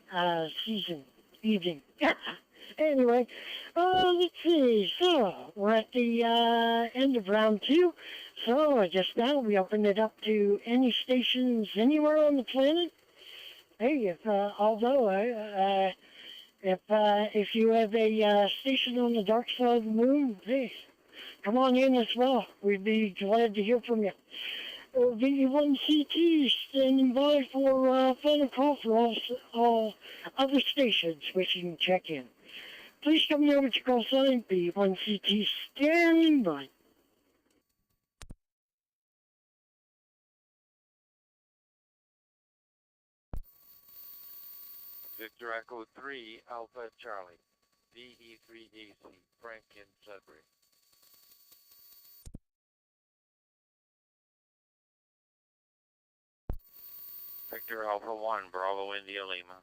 evening. Anyway, let's see. So, we're at the end of round 2. So, just now we open it up to any stations anywhere on the planet. Hey, if you have a station on the dark side of the moon, hey, come on in as well. We'd be glad to hear from you. VE1CT standing by for final call for all other stations wishing to check in. Please come here with your call sign, VE1CT standing by. Victor Echo 3, Alpha Charlie. VE3AC, Frank in Sudbury. Victor Alpha 1, Bravo India Lima.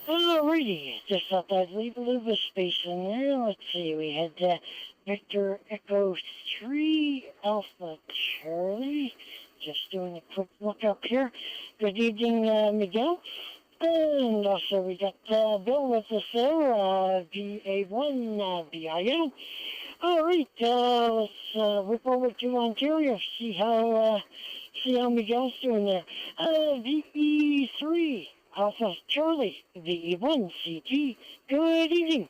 Alrighty, just thought I'd leave a little bit of space in there. Let's see, we had Victor Echo 3 Alpha Charlie. Just doing a quick look up here. Good evening, Miguel. And also we got Bill with us there, VA1 BIO. Alright, let's whip over to Ontario, see how Miguel's doing there. VE3 Alpha Charlie, VE1 CT. Good evening.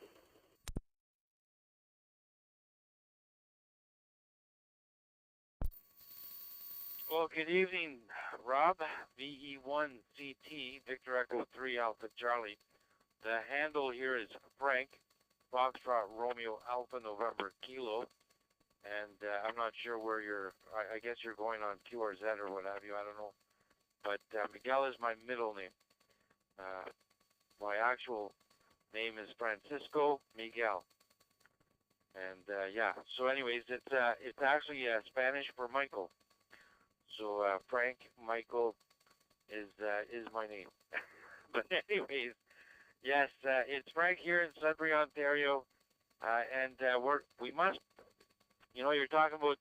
Well, good evening, Rob. VE1 CT, Victor Echo 3 Alpha Charlie. The handle here is Frank, Foxtrot Romeo Alpha November Kilo. And I'm not sure where I guess you're going on QRZ or what have you, I don't know. But Miguel is my middle name. My actual name is Francisco Miguel. And yeah, so anyways, it's actually Spanish for Michael. So Frank Michael is my name. But anyways, yes, it's Frank here in Sudbury, Ontario, and we must. You know, you're talking about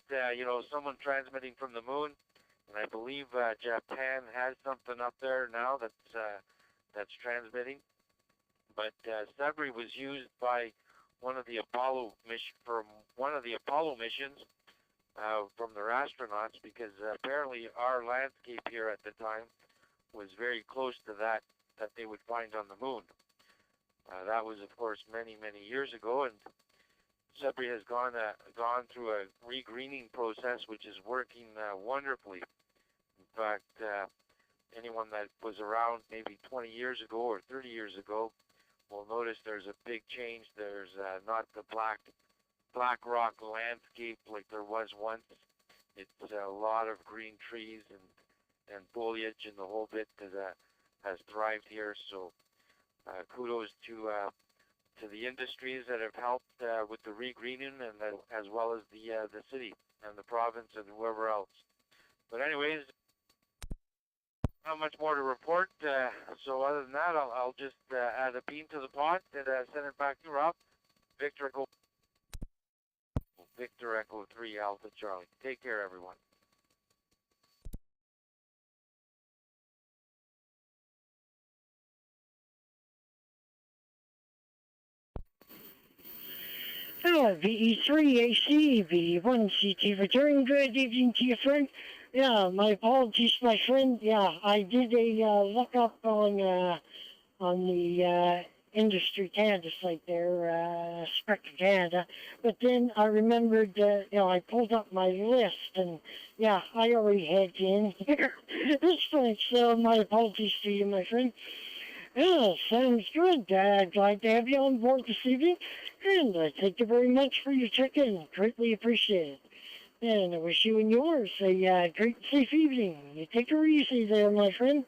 someone transmitting from the moon, and I believe Japan has something up there now that's transmitting. But Sudbury was used by one of the Apollo missions from their astronauts, because apparently our landscape here at the time was very close to that they would find on the moon. That was, of course, many years ago, and Sudbury has gone through a regreening process, which is working wonderfully. In fact, anyone that was around maybe 20 years ago or 30 years ago will notice there's a big change. There's not the black rock landscape like there was once. It's a lot of green trees and foliage and the whole bit that has thrived here. So kudos to the industries that have helped with the regreening, and as well as the city and the province and whoever else. But anyways, not much more to report. So other than that, I'll just add a bean to the pot and send it back to Rob. Victor Echo 3 Alpha Charlie. Take care, everyone. VE3AC, VE1CT return. Good evening to you, friend. Yeah, my apologies, my friend. Yeah, I did a look up on the Industry Canada site there, Spectrum Canada. But then I remembered, I pulled up my list, and yeah, I already had you in here this point, so my apologies to you, my friend. Yeah, sounds good. Glad to have you on board this evening, and thank you very much for your check-in. Greatly appreciate it. And I wish you and yours a great safe evening. You take her easy there, my friend.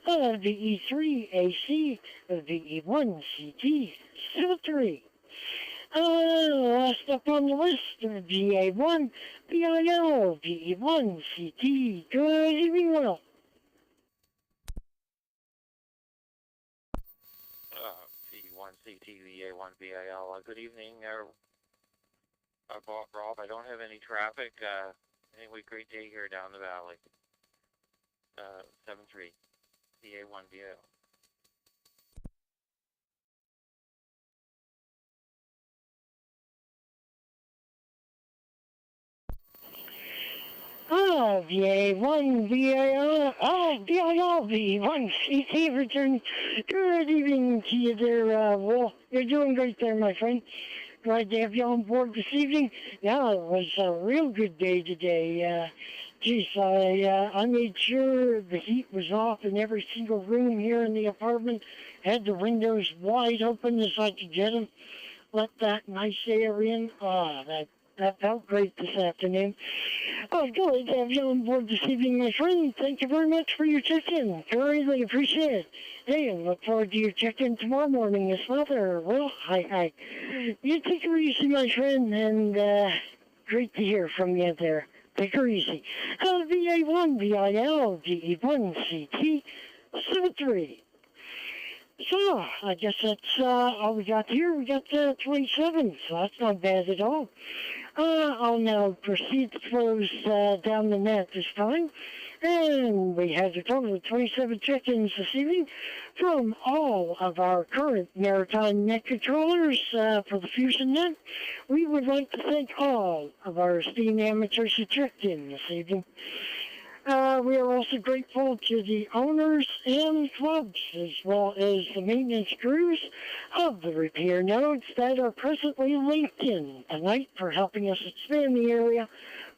VE3AC, VE1CT, 3. Last up on the list, VA1, VIL, VE1CT. Good evening, Will. V1CT, VA1, VIL. Good evening, Rob. I don't have any traffic. Anyway, great day here down the valley. 7-3, VA1, VIL. VA1, VIL, VIL, V1CT return. Good evening to you there, Will. You're doing great there, my friend. Glad to have you on board this evening. Yeah, it was a real good day today. Geez, I made sure the heat was off in every single room here in the apartment. Had the windows wide open as I could get them. Let that nice air in. That felt great this afternoon. Glad to have you on board this evening, my friend. Thank you very much for your check-in. Greatly appreciate it. Hey, and look forward to your check-in tomorrow morning as well there. Well, hi. You take her easy, my friend, and great to hear from you there. Take her easy. VA1, VIL, VE1CT, 3. So, I guess that's all we got here. We got 27, so that's not bad at all. I'll now proceed to close down the net this time. And we had a total of 27 check-ins this evening from all of our current Maritime Net controllers for the Fusion Net. We would like to thank all of our esteemed amateurs who checked in this evening. We are also grateful to the owners and clubs, as well as the maintenance crews of the repair nodes that are presently linked in tonight for helping us expand the area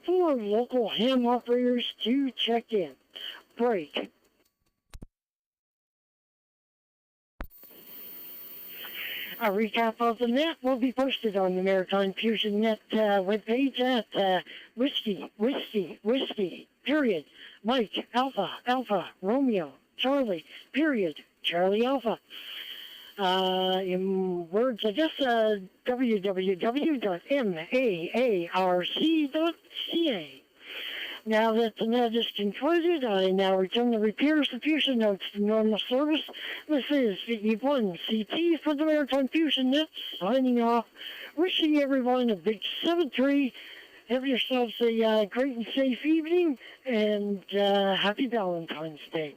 for local ham operators to check in. Break. A recap of the net will be posted on the Maritime Fusion Net webpage at whiskey, period, Mike, Alpha, Romeo, Charlie, period, Charlie Alpha. In words, I guess, www.maarc.ca. Now that the net is concluded, I now return the repairs to Fusion nodes to normal service. This is VE1CT for the Maritime Fusion Net, signing off, wishing everyone a big 7-3. Have yourselves a great and safe evening, and happy Valentine's Day.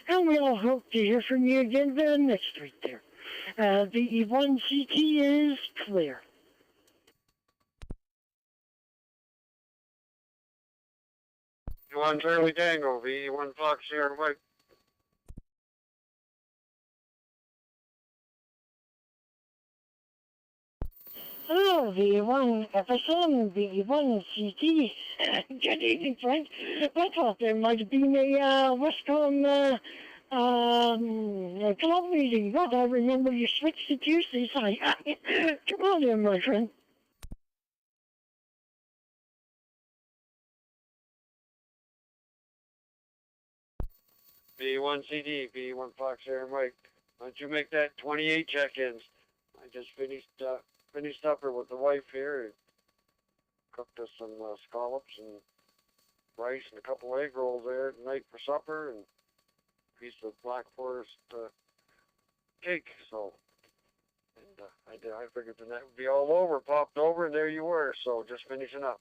And we all hope to hear from you again next week there. VE1CT is clear. V1 Charlie Tango, V1 Fox Sierra Mike. Hello, VE1 FSM, VE1CT. Good evening, friend. I thought there might have been a Westcom club meeting, but I remember you switched to Tuesdays. Come on in, my friend. V1CD, V1 Fox Sierra Mike. Why don't you make that 28 check-ins? I just finished supper with the wife here and cooked us some scallops and rice and a couple egg rolls there tonight for supper and a piece of Black Forest cake. So, and I figured the net would be all over, popped over, and there you were. So just finishing up.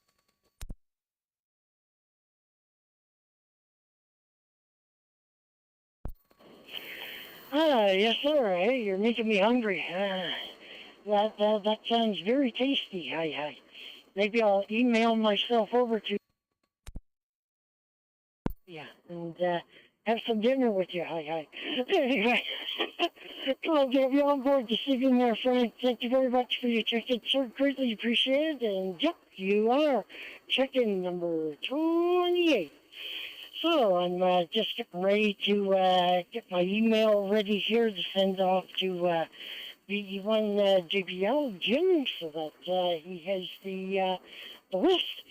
Yes, sir. Hey, you're making me hungry. That sounds very tasty. Hi. Maybe I'll email myself over to and have some dinner with you. Hi. Anyway, glad to have you on board this evening, my friend. Thank you very much for your check-in, sir. Greatly appreciated. And yep, you are check-in number 28. So I'm just getting ready to get my email ready here to send off to VE1 JBL Jim so that he has the list.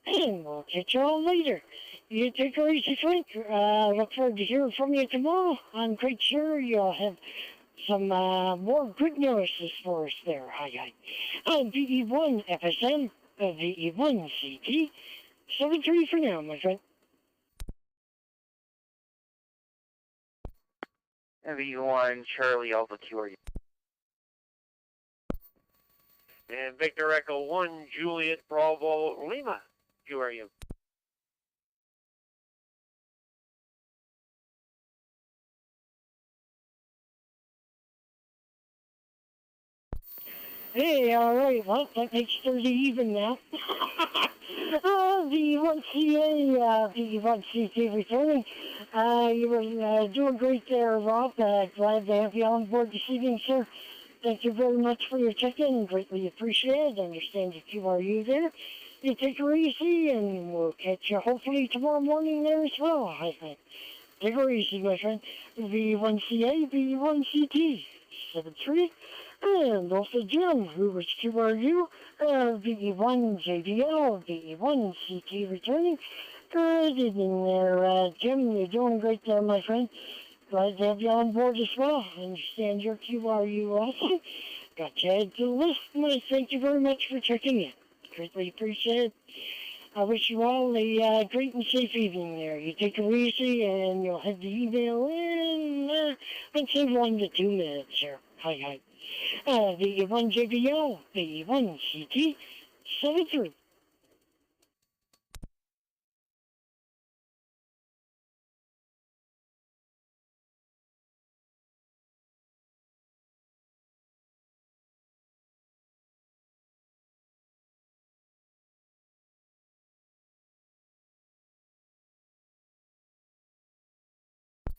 And we'll catch you all later. You take it easy, Frank. Look forward to hearing from you tomorrow. I'm quite sure you'll have some more good news for us there. Hi. I'm VE1 FSM, VE1 CT, 73 for now, my friend. VE1 Charlie Alpha QRU. And Victor Echo 1 Juliet Bravo Lima QRU. Hey, all right. Well, that makes 30 even now. VE1CA, VE1CT returning. You were doing great there, Rob. Glad to have you on board this evening, sir. Thank you very much for your check-in. Greatly appreciated. Understand that you are you there. You take it easy, and we'll catch you hopefully tomorrow morning there as well. Hi. Take it easy, my friend. VE1CA, VE1CT, 73. And also Jim, who was QRU, VE1 JBL, VE1 CT returning. Good evening there, Jim. You're doing great there, my friend. Glad to have you on board as well. Understand your QRU also. Got you added to the list, and I thank you very much for checking in. Greatly appreciate it. I wish you all a great and safe evening there. You take it easy, and you'll have the email in, I'd say 1 to 2 minutes here. Hi. VE1 JBL, VE1 CT, 73.